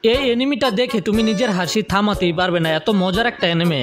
এই এনিমিটা দেখে তুমি নিজের হাসি থামাতেই পারবে না, এত মজার একটা এনিমে।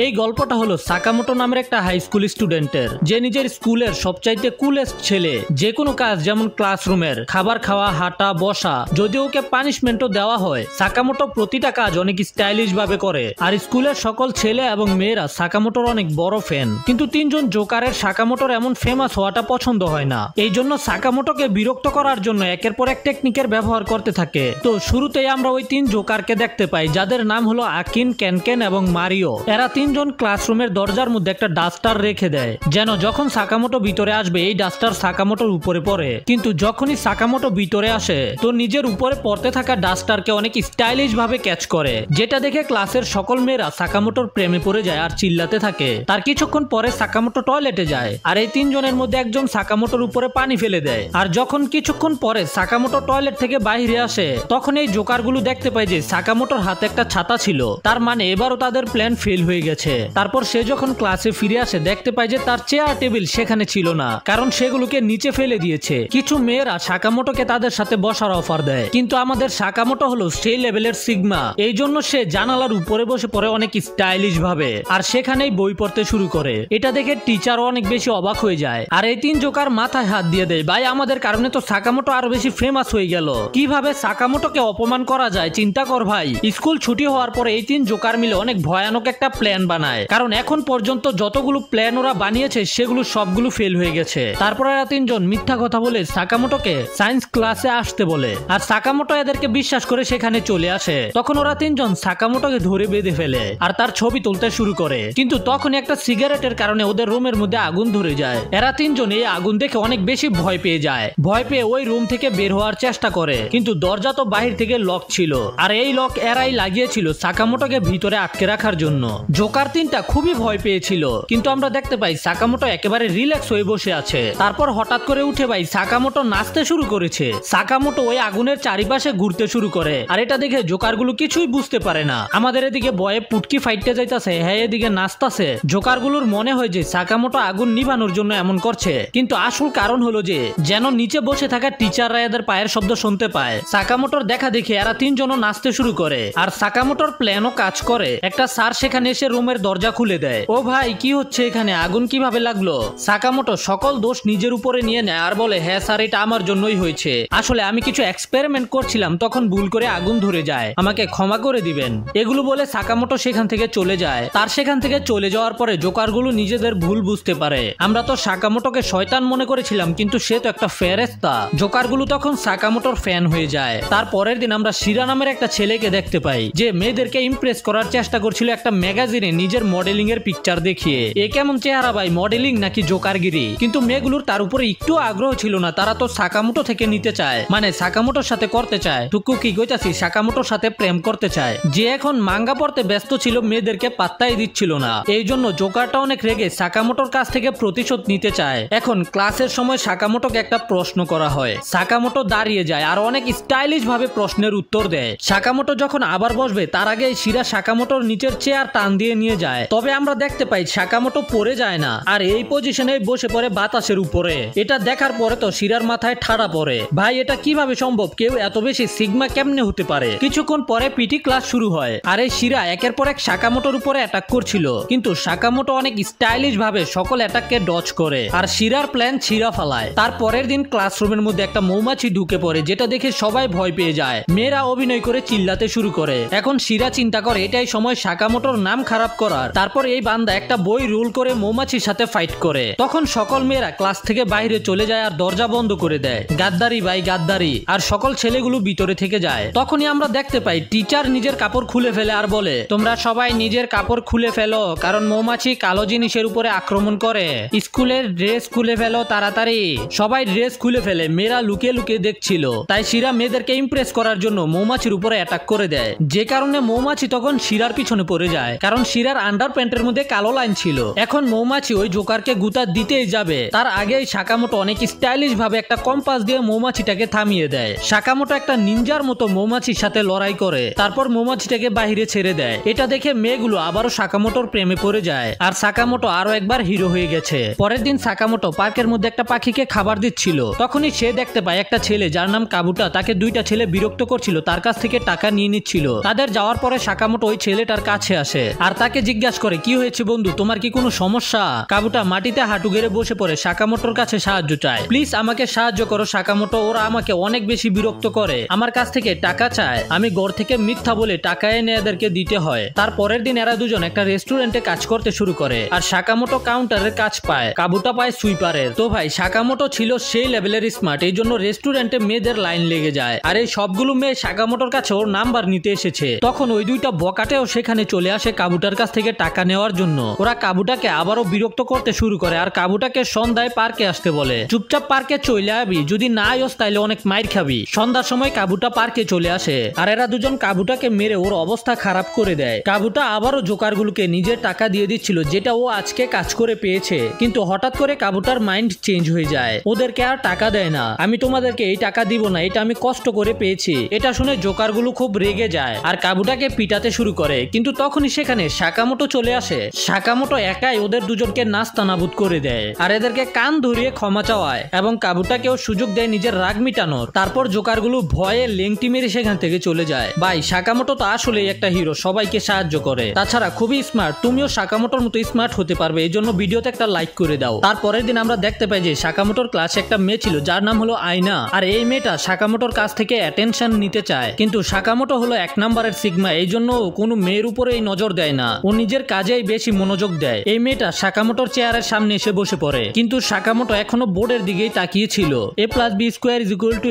এই গল্পটা হলো সাকামোটো নামের একটা হাই স্কুল স্টুডেন্টের, যে নিজের স্কুলের সবচাইতে কুলেস্ট ছেলে। যে কোনো কাজ যেমন ক্লাসরুমের খাবার খাওয়া, হাঁটা, বসা, যদি ওকে পানিশমেন্টও দেওয়া হয়, সাকামোটো প্রতিটা কাজ অনেক স্টাইলিশ ভাবে করে। আর স্কুলের সকল ছেলে এবং মেয়েরা সাকামোটোর অনেক বড় ফ্যান। কিন্তু তিনজন জোকারের সাকামোটোর এমন ফেমাস হওয়াটা পছন্দ হয় না। এই জন্য সাকামোটোকে বিরক্ত করার জন্য একের পর এক টেকনিকের ব্যবহার করতে থাকে। তো শুরুতেই আমরা ওই তিন জোকারকে দেখতে পাই, যাদের নাম হলো আকিন, ক্যানকেন এবং মারিও। এরা তিনজন ক্লাসরুমের দরজার মধ্যে একটা ডাস্টার রেখে দেয়, যেন যখন সাকামোটো ভিতরে আসবে এই ডাস্টার সাকামোটোর উপরে পড়ে। কিন্তু যখনই সাকামোটো ভিতরে আসে তো নিজের উপরে পড়তে থাকা ডাস্টারকে অনেক স্টাইলিশ ভাবে ক্যাচ করে, যেটা দেখে ক্লাসের সকল মেয়েরা সাকামোটোর প্রেমে পড়ে যায় আর চিল্লাতে থাকে। তার কিছুক্ষণ পরে সাকামোটো টয়লেটে যায়, আর এই তিনজনের মধ্যে একজন সাকামোটোর উপরে পানি ফেলে দেয়। আর যখন কিছুক্ষণ পরে সাকামোটো টয়লেট থেকে বাইরে আসে, তখন এই জোকারগুলো দেখতে পায় যে সাকামোটোর হাতে একটা ছাতা ছিল। তার মানে এবারও তাদের প্ল্যান ফেল হয়ে গেছে। তারপর সে যখন ক্লাসে ফিরে আসে দেখতে পায় যে তার চেয়ার টেবিল সেখানে ছিল না, কারণ সেগুলোকে নিচে ফেলে দিয়েছে। কিছু মেয়েরা সাকামোটোকে তাদের সাথে বসার অফার দেয়, কিন্তু আমাদের সাকামোটো হলো সেই লেভেলের সিগমা। এই জন্য সে জানালার উপরে বসে পড়ে অনেক স্টাইলিশ ভাবে, আর সেখানেই বই পড়তে শুরু করে। এটা দেখে টিচারও অনেক বেশি অবাক হয়ে যায়। আর এই তিন জোকার মাথায় হাত দিয়ে দেয়, ভাই আমাদের কারণে তো সাকামোটো আরো বেশি ফেমাস হয়ে গেল, কিভাবে সাকামোটোকে অপমান করা যায় চিন্তা কর ভাই। স্কুল ছুটি হওয়ার পরে এই তিন জোকার মিলে অনেক ভয়ানক একটা প্ল্যান বানায়, কারণ এখন পর্যন্ত যতগুলো প্ল্যান ওরা বানিয়েছে সেগুলো সবগুলো ফেল হয়ে গেছে। তারপর এরা তিনজন মিথ্যা কথা বলে সাকামোটোকে সায়েন্স ক্লাসে আসতে বলে, আর সাকামোটো এদেরকে বিশ্বাস করে সেখানে চলে আসে। তখন ওরা তিনজন সাকামোটোকে ধরে বেঁধে ফেলে আর তার ছবি তুলতে শুরু করে। কিন্তু তখনই একটা সিগারেটের কারণে ওদের রুমের মধ্যে আগুন ধরে যায়। এরা তিনজন এই আগুন দেখে অনেক বেশি ভয় পেয়ে যায়। ভয় পেয়ে ওই রুম থেকে বের হওয়ার চেষ্টা করে, কিন্তু দরজা তো বাহির থেকে লক ছিল, আর এই লক এরাই লাগিয়েছিল সাকামোটোকে ভিতরে আটকে রাখার জন্য। জোকার তিনটা খুবই ভয় পেয়েছিল, কিন্তু আমরা দেখতে পাই সাকামোটো একেবারে রিল্যাক্স হয়ে বসে আছে। তারপর হঠাৎ করে উঠে ভাই সাকামোটো নাচতে শুরু করেছে। সাকামোটো ওই আগুনের চারিপাশে ঘুরতে শুরু করে, আর এটা দেখে জোকারগুলো কিছুই বুঝতে পারে না। আমাদের এদিকে বয়ে পুটকি ফাইটতে যাইতাছে, হ্যাঁ এদিকে নাচতাছে। জোকারগুলোর মনে হয় যে সাকামোটো আগুন নিভানোর জন্য এমন করছে, কিন্তু আসল কারণ হলো যে যেন নিচে বসে থাকা টিচাররা এদের পায়ের শব্দ শুনতে পায়। সাকামোটোর দেখা দেখে এরা তিনজনও নাচতে শুরু করে, আর সাকামোটোর প্ল্যানও কাজ করে। একটা স্যার সেখানে এসে রুমের দরজা খুলে দেয়। ও ভাই কি হচ্ছে এখানে, আগুন কিভাবে লাগলো? সাকামোটো সকল দোষ নিজের উপরে নিয়ে নেয় আর বলে, হ্যাঁ স্যার এটা আমার জন্যই হয়েছে, আসলে আমি কিছু এক্সপেরিমেন্ট করছিলাম তখন ভুল করে আগুন ধরে যায়, আমাকে ক্ষমা করে দিবেন। এগুলো বলে সাকামোটো সেখান থেকে চলে যায়। তার সেখান থেকে চলে যাওয়ার পরে জোকারগুলো নিজেদের ভুল বুঝতে পারে। আমরা তো সাকামোটোকে শয়তান মনে করেছিলাম, কিন্তু সে তো একটা ফেরেশতা। জোকারগুলো তখন সাকামোটোর ফ্যান হয়ে যায়। তার পরের দিন আমরা শিরা নামের একটা ছেলেকে দেখতে পাই, যে মেয়েদেরকে ইমপ্রেস করার চেষ্টা করছিল একটা ম্যাগাজিনে নিজের মডেলিং এর পিকচার দেখিয়ে। এ কেমন চেহারা ভাই, মডেলিং নাকি জোকারগিরি? কিন্তু মেয়েগুলোর তার উপরে একটু আগ্রহ ছিল না, তারা তো সাকামোটো থেকে নিতে চায়, মানে সাকামোটোর সাথে করতে চায়। টুকু কি কইতাছি, সাকামোটোর সাথে প্রেম করতে চায়। যে এখন মাঙ্গা পড়তে ব্যস্ত ছিল, মেয়েদেরকে পাত্তাই দিচ্ছিল না। এই জন্য জোকারটা অনেক রেগে সাকামোটোর কাছ থেকে প্রতিশোধ নিতে চায়। এখন ক্লাসের সময় সাকামোটোকে একটা প্রশ্ন করা হয়। সাকামোটো দাঁড়িয়ে যায় আর অনেক স্টাইলিশ ভাবে প্রশ্নের উত্তর দেয়। সাকামোটো যখন আবার বসবে তার আগে শিরা সাকামোটোর নিচের চেয়ার টান দিয়ে নিয়ে যায়। তবে আমরা দেখতে পাই সাকামোটো পড়ে যায় না, আর এই পজিশনে বসে পড়ে বাতাসের উপরে। এটা দেখার পরে তো শিরার মাথায় ঠাড়া পড়ে, ভাই এটা কিভাবে সম্ভব, কেউ এত বেশি সিগমা কেমনে হতে পারে? কিছুক্ষণ পরে পিটি ক্লাস শুরু হয়, আর এই শিরা একের পর এক সাকামোটোর উপরে অ্যাটাক করছিল, কিন্তু সাকামোটো অনেক স্টাইলিশ ভাবে সকল অ্যাটাককে ডজ করে, আর শিরার প্ল্যান ছিঁড়া ফালায়। তার পরের দিন ক্লাসরুমের মধ্যে একটা মৌমাছি ঢুকে পড়ে, যেটা দেখে সবাই ভয় পেয়ে যায়। মেয়েরা অভিনয় করে চিল্লাতে শুরু করে। এখন শিরা চিন্তা করে এটাই সময় সাকামোটোর নাম খারাপ করার। তারপর এই বান্দা একটা বই রোল করে মৌমাছির সাথে ফাইট করে। তখন সকল মেয়েরা ক্লাস থেকে বাইরে চলে যায় আর দরজা বন্ধ করে দেয়। গাদ্দারি ভাই গাদ্দারি। আর সকল ছেলেগুলো ভিতরে থেকে যায়। তখনই আমরা দেখতে পাই টিচার নিজের কাপড় খুলে ফেলে আর বলে, তোমরা সবাই নিজের কাপড় খুলে ফেলো, কারণ মৌমাছি কালো জিনিসের উপরে আক্রমণ করে। স্কুলের ড্রেস খুলে ফেলো তাড়াতাড়ি। সবাই ড্রেস খুলে ফেলে। মেয়েরা লুকিয়ে লুকিয়ে দেখছিল, তাই শিরা মেয়েদেরকে ইমপ্রেস করার জন্য মৌমাছির উপরে অ্যাটাক করে দেয়, যে কারণে মৌমাছি তখন শিরার পিছনে পড়ে যায়, কারণ শিরার আন্ডার প্যান্টের মধ্যে কালো লাইন ছিল। এখন মৌমাছি ওই জোকারকে গুতা দিতেই যাবে, তার আগেই সাকামোটো অনেক স্টাইলিশ ভাবে একটা কম্পাস দিয়ে মৌমাছিটাকে থামিয়ে দেয়। সাকামোটো একটা নিনজার মতো মৌমাছির সাথে লড়াই করে, তারপর মৌমাছিটাকে বাহিরে ছেড়ে দেয়। এটা দেখে মেয়েগুলো আবারও সাকামোটোর প্রেমে পড়ে যায়, আর সাকামোটো আরো একবার হিরো হয়ে গেছে। পরের দিন সাকামোটো পার্কের মধ্যে একটা পাখিকে খাবার দিচ্ছিল, তখনই সে দেখতে পায় একটা ছেলে যার নাম কাবুটা, তাকে দুইটা ছেলে বিরক্ত করছিল, তার কাছ থেকে টাকা নিয়ে নিচ্ছিল। তাদের যাওয়ার পরে সাকামোটো ওই ছেলেটার কাছে আসে আর তাকে জিজ্ঞাসা করে, কি হয়েছে বন্ধু, তোমার কি কোনো সমস্যা? কাবুটা মাটিতে হাঁটু গেড়ে বসে পড়ে সাকামোটোর কাছে সাহায্য চায়। প্লিজ আমাকে সাহায্য করো সাকামোটো, ওরা আমাকে অনেক বেশি বিরক্ত করে, আমার কাছ থেকে টাকা চায়, আমি ঘর থেকে মিথ্যা বলে টাকা এনে এদেরকে দিতে হয়। তার পরের দিন এরা দুজন একটা রেস্টুরেন্টে কাজ করতে শুরু করে, আর সাকামোটো কাউন্টারের কাজ পায়, কাবুটা পায় সুইপারের। তো ভাই সাকামোটো ছিল সেই লেভেলের স্মার্ট, এই জন্য রেস্টুরেন্টে মেয়েদের লাইন লেগে যায়, আর এই সবগুলো মেয়ে সাকামোটোর কাছে ওর নাম্বার নিতে এসেছে। তখন ওই দুইটা বকাটেও সেখানে চলে আসে কাবুটার কাছ থেকে টাকা নেওয়ার জন্য। ওরা কাবুটাকে আবারও বিরক্ত করতে শুরু করে, আর কাবুটাকে সন্ধ্যায় পার্কে আসতে বলে। চুপচাপ পার্কে চলে আবি, যদি না আইস তাইলে অনেক মাইর খাবি। সন্ধ্যার সময় কাবুটা পার্কে চলে আসে, আর এরা দুজন কাবুটাকে মেরে ওর অবস্থা খারাপ করে দেয়। কাবুটা আবারও জোকারগুলোকে নিজের টাকা দিয়ে দিচ্ছিল, যেটা ও আজকে কাজ করে পেয়েছে, কিন্তু হঠাৎ করে কাবুটার মাইন্ড চেঞ্জ হয়ে যায়, ওদেরকে আর টাকা দেয় না। আমি তোমাদেরকে এই টাকা দিব না, এটা আমি কষ্ট করে পেয়েছি। এটা শুনে জোকারগুলো খুব রেগে যায় আর কাবুটাকে পিটাতে শুরু করে, কিন্তু তখনই সেখানে সাকামোটো চলে আসে। সাকামোটো একাই ওদের দুজনকে নাস্তানাবুদ করে দেয়, আর এদেরকে কান ধরিয়ে ক্ষমা চাওয়ায়, এবং কাবুটাকেও সুযোগ দেয় নিজের রাগ মিটানোর। তারপর জোকারগুলো ভয়ে লেংটি মেরে সেখান থেকে চলে যায়। ভাই সাকামোটো তো আসলেই একটা হিরো, সবাইকে সাহায্য করে, তাছাড়া খুবই স্মার্ট। তুমিও সাকামোটোর মতো স্মার্ট হতে পারবে, এই জন্য ভিডিওতে একটা লাইক করে দাও। তারপরের দিন আমরা দেখতে পাই যে সাকামোটোর ক্লাসে একটা মেয়ে ছিল যার নাম হলো আয়না, আর এই মেয়েটা সাকামোটোর কাছ থেকে অ্যাটেনশন নিতে চায়, কিন্তু সাকামোটো হলো এক নাম্বারের সিগমা, এই জন্য কোনো মেয়ের উপরে নজর দেয় না, ও নিজের কাজেই বেশি মনোযোগ দেয়। এই মেয়েটা সাকামোটোর চেয়ারের সামনে এসে বসে পড়ে, কিন্তু সাকামোটো এখনো বোর্ডের দিকেই তাকিয়ে ছিল। a + b² =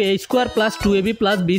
a² + 2ab + b²,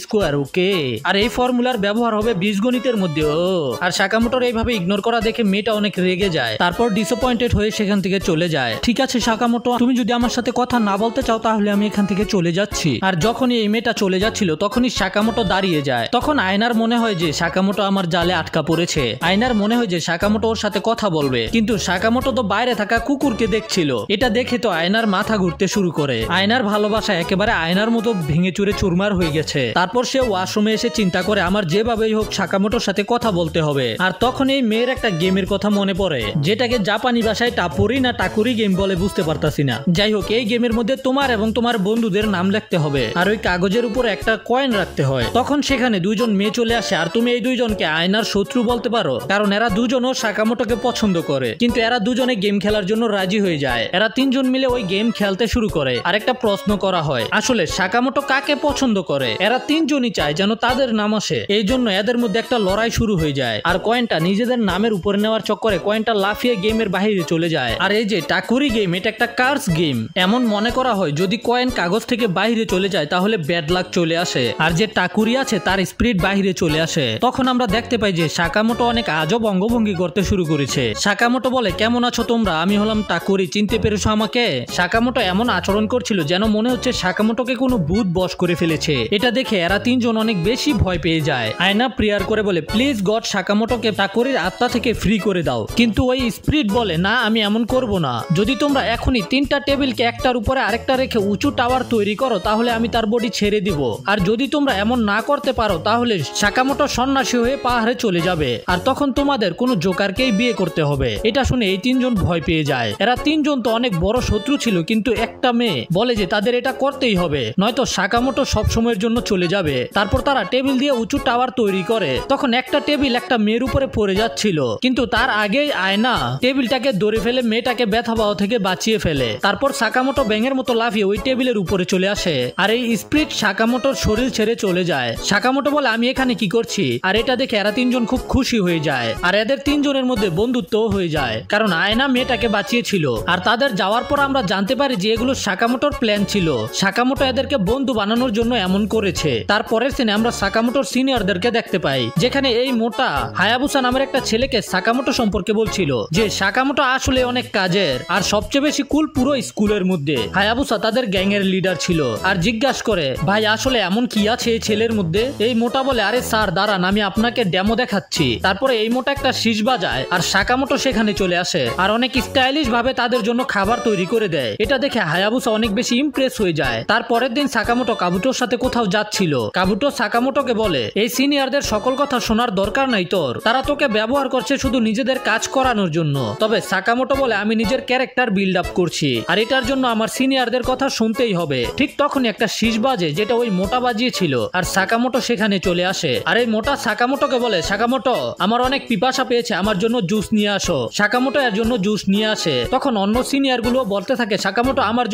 ওকে। আর এই ফর্মুলার ব্যবহার হবে বীজগণিতের মধ্যে। ও আর সাকামোটোর এইভাবে ইগনোর করা দেখে মেয়েটা অনেক রেগে যায়, তারপর ডিসঅ্যাপয়েন্টেড হয়ে সেখান থেকে চলে যায়। ঠিক আছে সাকামোটো, তুমি যদি আমার সাথে কথা না বলতে চাও তাহলে আমি এখান থেকে চলে যাচ্ছি। আর যখনই এই মেয়েটা চলে যাচ্ছিল তখনই সাকামোটো দাঁড়িয়ে যায়। তখন আয়নার মনে হয় যে সাকামোটো আমার জালে আটকা পড়েছে। আয়নার মনে হয় যে সাকামোটো ওর সাথে কথা বলবে, কিন্তু সাকামোটো তো বাইরে থাকা কুকুরকে দেখছিল। এটা দেখে তো আয়নার মাথা ঘুরতে শুরু করে। আয়নার ভালোবাসা একেবারে আয়নার মতো ভেঙে চুরে চুরমার হয়ে গেছে। তারপর সে ওয়াশরুমে এসে চিন্তা করে আমার যেভাবেই হোক সাকামোটোর সাথে কথা বলতে হবে। আর তখন এই মেয়ের একটা গেমের কথা মনে পড়ে, যেটাকে জাপানি ভাষায় টাপুরি না টাকুরি গেম বলে, বুঝতে পারতাছি না। যাই হোক, এই গেমের মধ্যে তোমার এবং তোমার বন্ধুদের নাম লিখতে হবে, আর ওই কাগজের উপর একটা কয়েন রাখতে হয়। তখন সেখানে দুইজন মেয়ে চলে আসে, আর তুমি এই দুইজনকে আয়নার শত্রু বলতে পারো, কারণ এরা দুজনও সাকামোটোকে পছন্দ করে। কিন্তু এরা দুজনে গেম খেলার জন্য রাজি হয়ে যায়। এরা তিনজন মিলে ওই গেম খেলতে শুরু করে। আর একটা প্রশ্ন করা হয়, আসলে সাকামোটো কাকে পছন্দ করে? এরা তিনজনই চায় যেন তাদের নাম আসে, এই জন্য এদের মধ্যে একটা লড়াই শুরু হয়ে যায়। আর কয়েনটা নিজেদের নামের উপরে নেওয়ার চক্করে কয়েনটা লাফিয়ে গেমের বাইরে চলে যায়। আর এই যে টাকুরি গেম, এটা একটা কার্স গেম। এমন মনে করা হয় যদি কয়েন কাগজ থেকে বাইরে চলে যায় তাহলে ব্যাড লাক চলে আসে, আর যে টাকুরি আছে তার স্পিরিট বাইরে চলে আসে। তখন আমরা দেখতে পাই যে সাকামোটো অনেক আজব অঙ্গভঙ্গি করতে শুরু করেছে। সাকামোটো বলে, কেমন আছো তোমরা, আমি হলাম টাকুরি, চিনতে পেরেছো আমাকে? সাকামোটো এমন আচরণ করছিল যেন মনে হচ্ছে সাকামোটোকে কোনো ভূত বশ করে ফেলেছে। এটা দেখে এরা তিনজন অনেক বেশি ভয় পেয়ে যায়। আয়না প্রেয়ার করে বলে, প্লিজ গড সাকামোটোকে টাকুরির আত্মা থেকে ফ্রি করে দাও। কিন্তু ওই স্পিরিট বলে, না আমি এমন করব না, যদি তোমরা এখনই 3টা টেবিলকে একটার উপরে আরেকটা রেখে উঁচু টাওয়ার তৈরি করো তাহলে আমি তার বডি ছেড়ে দিব। আর যদি তোমরা এমন না করতে পারো তাহলে সাকামোটো সন্ন্যাসী হয়ে পাহাড়ে চলে যাবে, আর তখন তোমাদের কোনো জোকারকেই বিয়ে করতে হবে। এটা শুনে এই তিনজন ভয় পেয়ে যায়। এরা তিনজন তো অনেক বড় শত্রু ছিল, কিন্তু একটা মেয়ে বলে যে তাদের এটা করতেই হবে, নয়তো সাকামোটো সব সময়ের জন্য চলে যাবে। তারপর তারা টেবিল দিয়ে উঁচু টাওয়ার তৈরি করে। তখন একটা টেবিল একটা মেয়ের উপরে পড়ে যাচ্ছিল, কিন্তু তার আগেই আয়না টেবিলটাকে ধরে ফেলে মেয়েটাকে ব্যথা পাওয়া থেকে বাঁচিয়ে ফেলে। তারপর সাকামোটো ব্যাঙের মতো লাফিয়ে ওই টেবিলের উপরে চলে আসে, আর এই স্পিরিট সাকামোটোর শরীর ছেড়ে চলে যায়। সাকামোটো বলে, আমি এখানে কি করছি? আর এটা দেখে এরা তিনজন খুব খুশি হয়ে যায়, আর এদের তিনজনের মধ্যে বন্ধুত্ব হয়ে যায়, কারণ আয়না মেয়েটাকে বাঁচিয়েছিল। আর তাদের যাওয়ার পর আমরা জানতে পারি যে এগুলো সাকামোটোর প্ল্যান ছিল। সাকামোটো এদেরকে বন্ধু বানানোর জন্য এমন করেছে। তারপরের সিনে আমরা সাকামোটোর সিনিয়রদেরকে দেখতে পাই, যেখানে এই মোটা হায়াবুসা নামের একটা ছেলেকে সাকামোটো সম্পর্কে বলছিল যে সাকামোটো আসলে অনেক কাজের আর সবচেয়ে বেশি কুল পুরো স্কুলের মধ্যে। হায়াবুসা তাদের গ্যাংয়ের লিডার ছিল, আর জিজ্ঞাসা করে, ভাই আসলে এমন কি আছে এই ছেলের মধ্যে? এই মোটা বলে, আরে স্যার দাঁড়ান, আমি আপনাকে ডেমো দেখাচ্ছি। তারপরে এই মোটা একটা শীষ বাজায় আর সাকামোটো সেখানে চলে আসে আর অনেক স্টাইলিশ ভাবে তাদের জন্য খাবার তৈরি করে দেয়। এটা দেখে হায়াবুসা অনেক বেশি ইমপ্রেস হয়ে যায়। তার পরের দিন সাকামোটো কাবুটোর সাথে কোথাও যাচ্ছিল। কাবুটো সাকামোটোকে বলে, এই সিনিয়রদের সকল কথা শোনার দরকার নাই তোর, তারা তোকে ব্যবহার করছে শুধু নিজেদের কাজ করানোর জন্য। তবে সাকামোটো বলে, আমি নিজের ক্যারেক্টার বিল্ড আপ করছি আর এটার জন্য আমার সিনিয়রদের কথা শুনতেই হবে। ঠিক তখনই একটা শীষ বাজে যেটা ওই মোটা বাজিয়েছিল আর সাকামোটো সেখানে চলে আসে। আর এই মোটা সাকামোটোকে বলে, সাকামোটো আমার অনেক পিপাসা পেয়েছে, আমার জন্য জুস নিয়ে আসো। সাকামোটো এর জন্য জুস নিয়ে আসে। তখন অন্য সিনিয়র গুলো বলতে থাকে, সাকামোটো আমার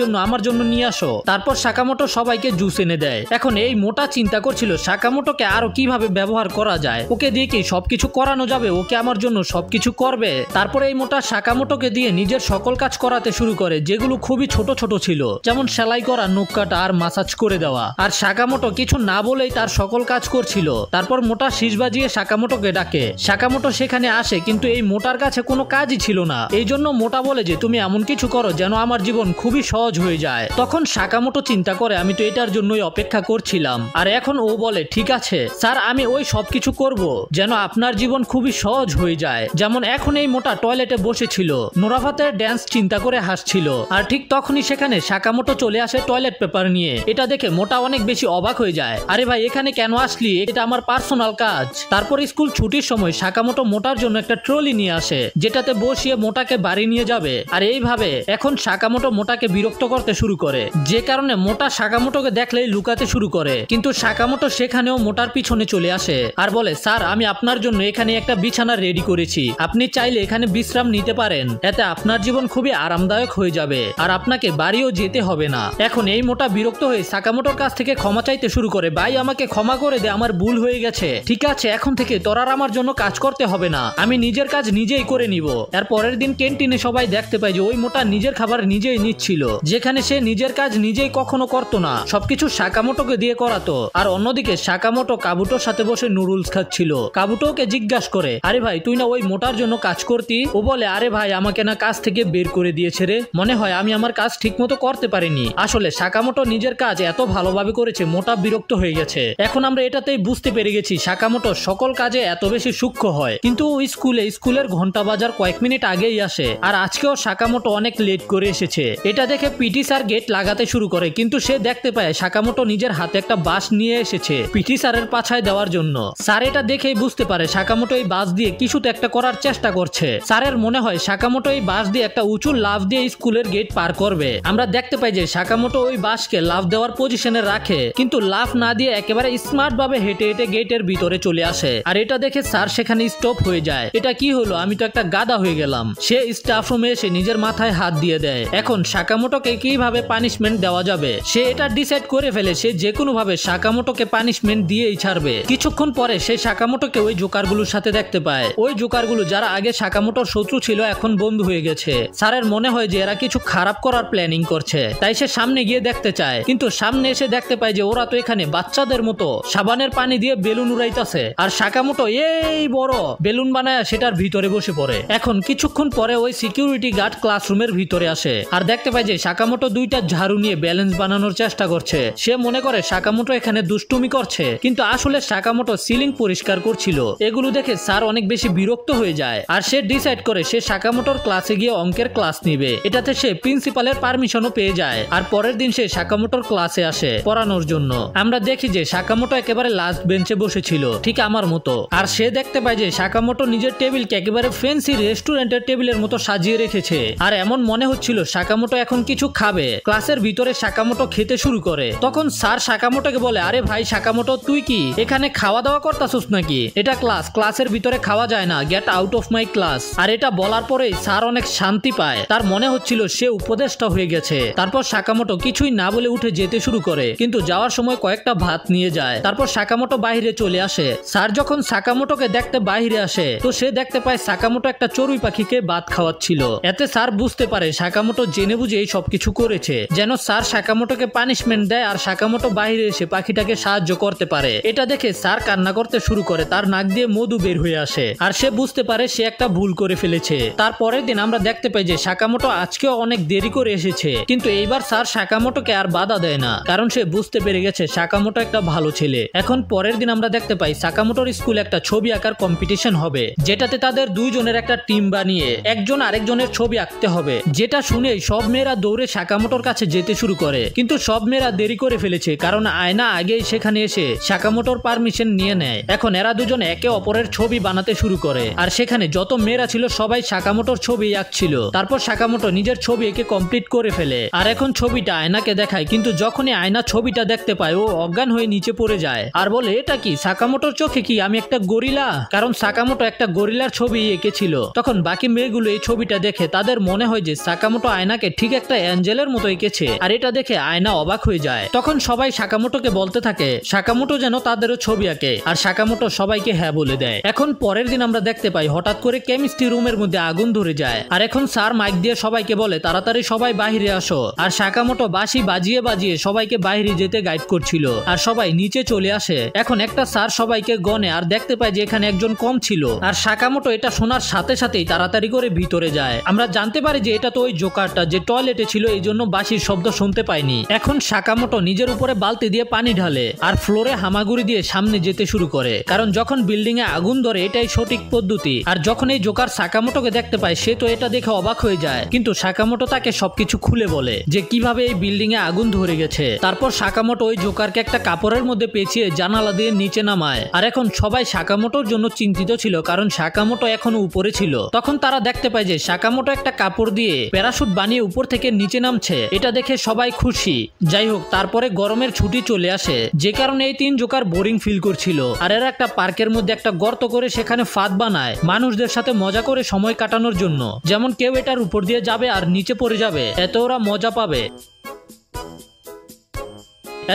জন্য নিয়ে আসো। তারপর সাকামোটো সবাইকে জুস এনে দেয়। এখন এই মোটা চিন্তা করছিল সাকামোটোকে আরো কিভাবে ব্যবহার করা যায়, ওকে দিয়ে কি সবকিছু করানো যাবে, ওকে আমার জন্য সবকিছু করবে। তারপরে এই মোটা সাকামোটোকে দিয়ে নিজের সকল কাজ করাতে শুরু করে যেগুলো খুবই ছোট ছোট ছিল, যেমন সেলাই করা, নখ কাটা আর মাসাজ করে দেওয়া। আর সাকামোটো কিছু না বলেই তার সকল কাজ করছিল। তারপর মোটা শীষ বাজিয়ে সাকামোটোকে ডাকে। সাকামোটো সেখানে আসে কিন্তু এই মোটার কাছে কোনো কাজই ছিল না। এই জন্য মোটা বলে যে তুমি এমন কিছু করো যেন আমার জীবন খুবই সহজ হয়ে যায়। তখন সাকামোটো চিন্তা করে, আমি তো এটার জন্যই অপেক্ষা করছিলাম। আর এখন ও বলে, ঠিক আছে স্যার, আমি ওই সবকিছু করব যেন আপনার জীবন খুবই সহজ হয়ে যায়। যেমন এখন এই মোটা টয়লেটে বসেছিল, নোরাফাতের ড্যান্স চিন্তা করে হাসছিল। আর ঠিক তখনই সেখানে সাকামোটো চলে আসে টয়লেট পেপার নিয়ে। এটা দেখে মোটা অনেক বেশি অবাক হয়ে যায়। আরে ভাই, এখানে কেন আসলি? এটা আমার পার্সোনাল কাজ। তারপর স্কুল ছুটির সময় সাকামোটো মোটার জন্য একটা ট্রলি নিয়ে আসে যেটাতে বসিয়ে মোটাকে বাড়ি নিয়ে যাবে। আর এইভাবে এখন সাকামোটো মোটাকে বিরক্ত করতে শুরু করে, যে কারণে মোটা সাকামোটোকে দেখলেই লুকাতে শুরু করে। কিন্তু সাকামোটো সেখানেও মোটার পিছনে চলে আসে আর বলে, স্যার আমি আপনার জন্য এখানে একটা বিছানা রেডি করেছি, আপনি চাইলে এখানে বিশ্রাম নিতে পারেন, এতে আপনার জীবন খুবই আরামদায়ক হয়ে যাবে আর আপনাকে বাড়িও যেতে হবে না। এখন এই মোটা বিরক্ত হয়ে সাকামোটোর কাছ থেকে ক্ষমা চাইতে শুরু করে, ভাই আমাকে ক্ষমা করে দে, আমার ভুল হয়ে গেছে। ঠিক আছে, এখন থেকে তোর আর আমার জন্য কাজ করতে হবে না, আমি নিজের কাজ নিজেই করে নিব। এর পরের দিন ক্যান্টিনে সবাই দেখতে পায় যে ওই মোটা নিজের খাবার নিজেই নিচ্ছিল, যেখানে সে নিজের কাজ নিজেই কখনো করতো না, সবকিছু সাকামোটোকে দিয়ে করাতো। আর অন্যদিকে সাকামোটো কাবুটোর সাথে বসে নুডলস খাচ্ছিল। কাবুটোকে জিজ্ঞাসা করে, আরে ভাই তুই না ওই মোটার জন্য কাজ করতি? ও বলে, আরে ভাই আমাকে না কাজ থেকে বের করে দিয়েছে রে, মনে হয় আমি আমার কাজ ঠিক মতো করতে পারিনি। আসলে সাকামোটো নিজের কাজ এত ভালোভাবে করেছে, মোটা বিরক্ত হয়ে গেছে। এখন আমরা এটাতেই বুঝতে পেরে গেছি সাকামোটো সকল কাজে এত বেশি সূক্ষ্ম হয়। কিন্তু ওই স্কুলের ঘন্টা বাজার কয়েক মিনিট আগেই আসে আর আজকেও সাকামোটো অনেক লেট করে এসেছে। এটা দেখে পিটি স্যার গেট লাগাতে শুরু করে, কিন্তু সে দেখতে পায় সাকামোটো নিজের হাতে একটা বাঁশ নিয়ে এসেছে পিটি স্যারের পাছায় দেওয়ার জন্য। স্যার এটা দেখেই বুঝতে পারে সাকামোটো এই বাঁশ দিয়ে কিছু তো একটা করার চেষ্টা করছে। স্যারের মনে হয় সাকামোটো এই বাঁশ দিয়ে একটা উঁচু লাফ দিয়ে স্কুলের গেট পার করবে। আমরা দেখতে পাই যে সাকামোটো ওই বাঁশকে লাফ দেওয়ার পজিশনে রাখে, কিন্তু লাফ না দিয়ে একেবারে স্মার্ট ভাবে হেঁটে হেঁটে গেটের ভিতরে চলে আসে। আর এটা দেখে স্যার সেখানে স্টপ হয়ে যায়। এটা কি হলো, আমি তো একটা গাধা হয়ে গেলাম। সে স্টাফ রুমে এসে নিজের মাথায় হাত দিয়ে দেয়। এখন সাকামোটোকে কিভাবে পানিশমেন্ট দেওয়া যাবে সে এটা ডিসাইড করে ফেলে, সে যে কোনো ভাবে সাকামোটোকে পানিশমেন্ট দিয়েই ছাড়বে। কিছুক্ষণ পরে সে সাকামোটোকে ওই জোকারগুলোর সাথে দেখতে পায়। ওই জোকারগুলো যারা আগে সাকামোটোর শত্রু ছিল এখন বন্ধু হয়ে গেছে। স্যারের মনে হয় যে এরা কিছু খারাপ করার প্ল্যানিং করছে, তাই সে সামনে গিয়ে দেখতে চায়, কিন্তু সামনে এসে দেখতে পায় যে ওরা তো এখানে বাচ্চাদের মতো সাবানের পানি দিয়ে বেলুন উড়াইতেছে আর সাকামোটো এই বড় বেলুন বানায় সেটার ভিতরে বসে পড়ে। এখন কিছুক্ষণ পরে ওই সিকিউরিটি গার্ড ক্লাসরুমের ভিতরে আসে আর দেখতে পায় যে সাকামোটো দুইটা ঝাড়ু নিয়ে ব্যালেন্স বানানোর চেষ্টা করছে। সে মনে করে সাকামোটো এখানে দুষ্টুমি করছে, কিন্তু আসলে সাকামোটো সিলিং পরিষ্কার করছিল। এগুলো দেখে স্যার অনেক বেশি বিরক্ত হয়ে যায় আর সে ডিসাইড করে সে সাকামোটোর ক্লাসে গিয়ে অঙ্কের ক্লাস নিবে। এটাতে সে প্রিন্সিপালের পারমিশনও পেয়ে যায়। আর পরের দিন সে সাকামোটোর ক্লাসে আসে পড়ানোর জন্য। আমরা দেখি যে সাকামোটো একেবারে লাস্ট বেঞ্চে বসেছিল, ঠিক আমার মতো। আর সে দেখতে পায় যে সাকামোটো নিজের টেবিলকে একেবারে ফ্যান্সি রেস্টুরেন্টের টেবিলের মতো সাজিয়ে রেখেছে। আর এমন মনে হচ্ছিল সাকামোটো এখন কিছু খাবে। ক্লাসের ভিতরে সাকামোটো খেতে শুরু করে। তখন স্যার সাকামোটোকে বলে, আরে ভাই সাকামোটো তুই কি এখানে খাওয়া দাওয়া করতাছিস নাকি? এটা ক্লাসের ভিতরে খাওয়া যায় না, get out of my class. আর এটা বলার পরেই স্যার অনেক শান্তি পায়, তার মনে হচ্ছিল সে উপদেষ্টা হয়ে গেছে। তারপর সাকামোটো কিছুই না বলে উঠে যেতে শুরু করে, কিন্তু যাওয়ার সময় কয়েকটা ভাত নিয়ে যায়। তারপর সাকামোটো বাইরে চলে আসে। স্যার যখন সাকামোটোকে দেখতে বাইরে আসে তো সে দেখতে পায় সাকামোটো একটা চড়ুই পাখিকে ভাত খাওয়াচ্ছিল। এতে স্যার বুঝতে পারে সাকামোটো জেনে বুঝে এই সবকিছু করেছে যেন স্যার সাকামোটোকে পানিশমেন্ট দেয় আর সাকামোটো বাইরে এসে পাখিটাকে সাহায্য করতে পারে। এটা দেখে স্যার কান্না করতে শুরু করে, তার নাক দিয়ে মধু বের হয়ে আসে আর সে বুঝতে পারে সে একটা ভুল করে ফেলেছে। তারপরের দিন আমরা দেখতে পাই যে সাকামোটো আজকেও অনেক দেরি করে এসেছে, কিন্তু এইবার স্যার সাকামোটোকে আর বাধা দেয় না, কারণ সে বুঝতে পেরে গেছে সাকামোটো একটা ভালো ছেলে। এখন পরের দিন আমরা দেখতে পাই সাকামোটোর স্কুলে একটা ছবি আঁকার কম্পিটিশন হবে। হবে, যেটাতে তাদের দুইজনের একটা টিম বানিয়ে একজন আরেকজনের ছবি আঁকতে হবে। যেটা শুনেই সব মেয়েরা দৌড়ে সাকামোটোর কাছে যেতে শুরু করে, কিন্তু সব মেয়েরা দেরি করে ফেলেছে, কারণ আয়না আগেই সেখানে এসে সাকামোটোর পারমিশন নিয়ে নেয়। এখন এরা দুজন একে অপরের ছবি বানাতে শুরু করে, আর সেখানে যত মেয়েরা ছিল সবাই সাকামোটোর ছবি আঁকছিল। তারপর সাকামোটো নিজের ছবি এঁকে কমপ্লিট করে ফেলে, আর এখন ছবিটা আয়নাকে দেখায়, কিন্তু যখনই আয়না ছবিটা দেখতে পায় ও অজ্ঞান হয়ে নিচে পড়ে যায় আর বলে, এটা কি সাকামোটোর চোখে কি আমি একটা গরিলা? কারণ সাকামোটো একটা গরিলার ছবি এঁকেছিল। তখন বাকি মেয়েগুলো এই ছবিটা দেখে তাদের মনে হয় যে সাকামোটো আয়নাকে ঠিক একটা অ্যাঞ্জেলের মতো এঁকেছে, আর এটা দেখে আয়না অবাক হয়ে যায়। তখন সবাই সাকামোটোকে বলতে থাকে সাকামোটো যেন তাদেরও ছবি আঁকে, আর সাকামোটো সবাইকে হ্যাঁ বলে দেয়। এখন পরের দিন আমরা দেখতে পাই হঠাৎ করে কেমিস্ট্রি রুমের মধ্যে আগুন ধরে যায়, আর এখন স্যার মাইক দিয়ে সবাইকে বলে তাড়াতাড়ি সবাই বাইরে আসো। আর সাকামোটো বাঁশি বাজিয়ে বাজিয়ে সবাইকে বাইরে যেতে গাইড করছিল, আর সবাই নিচে চলে আসে। এখন একটা স্যার সবাইকে গনে আর দেখতে পায় যে এখানে একজন কম ছিল, আর সাকামোটো এটা শোনার সাথে সাথেই তাড়াতাড়ি করে ভিতরে যায়। আমরা জানতে পারি যে এটা তো ওই জোকারটা যে টয়লেটে ছিল, এই জন্য বাঁশির শব্দ শুনতে পাইনি। এখন সাকামোটো নিজের উপরে বালতি দিয়ে পানি ঢালে আর ফ্লোরে হামাগুড়ি দিয়ে সামনে যেতে শুরু করে, কারণ যখন বিল্ডিং এ আগুন ধরে এটাই সঠিক পদ্ধতি। আর যখন এই জোকার সাকামোটোকে দেখতে পায় সে তো এটা দেখে অবাক হয়ে যায়, কিন্তু সাকামোটো তাকে সবকিছু খুলে বলে যে কিভাবে এই বিল্ডিং এ আগুন ধরে গেছে। তারপর সাকামোটো ওই জোকারকে একটা কাপড়ের মধ্যে পেঁচিয়ে জানালা দিয়ে নিচে নামায়, আর এখন সবাই সাকামোটোর জন্য চিন্তিত ছিল, কারণ সাকামোটো এখনো উপরে ছিল। তখন তারা দেখতে পায় যে সাকামোটো একটা কাপড় দিয়ে প্যারাশুট বানিয়ে উপর থেকে নিচে নামছে, এটা দেখে সবাই খুশি। যাই হোক, তারপরে গরমের ছুটি চলে আসে, যে কারণে এই তিন জোকার বোরিং ফিল করছিল, আর এরা একটা পার্কের মধ্যে একটা গর্ত করে সেখানে ফাঁদ বানায় মানুষদের সাথে মজা করে সময় কাটানোর জন্য, যেমন কেউ এটার উপর দিয়ে যাবে আর নিচে পড়ে যাবে, এতে ওরা মজা পাবে।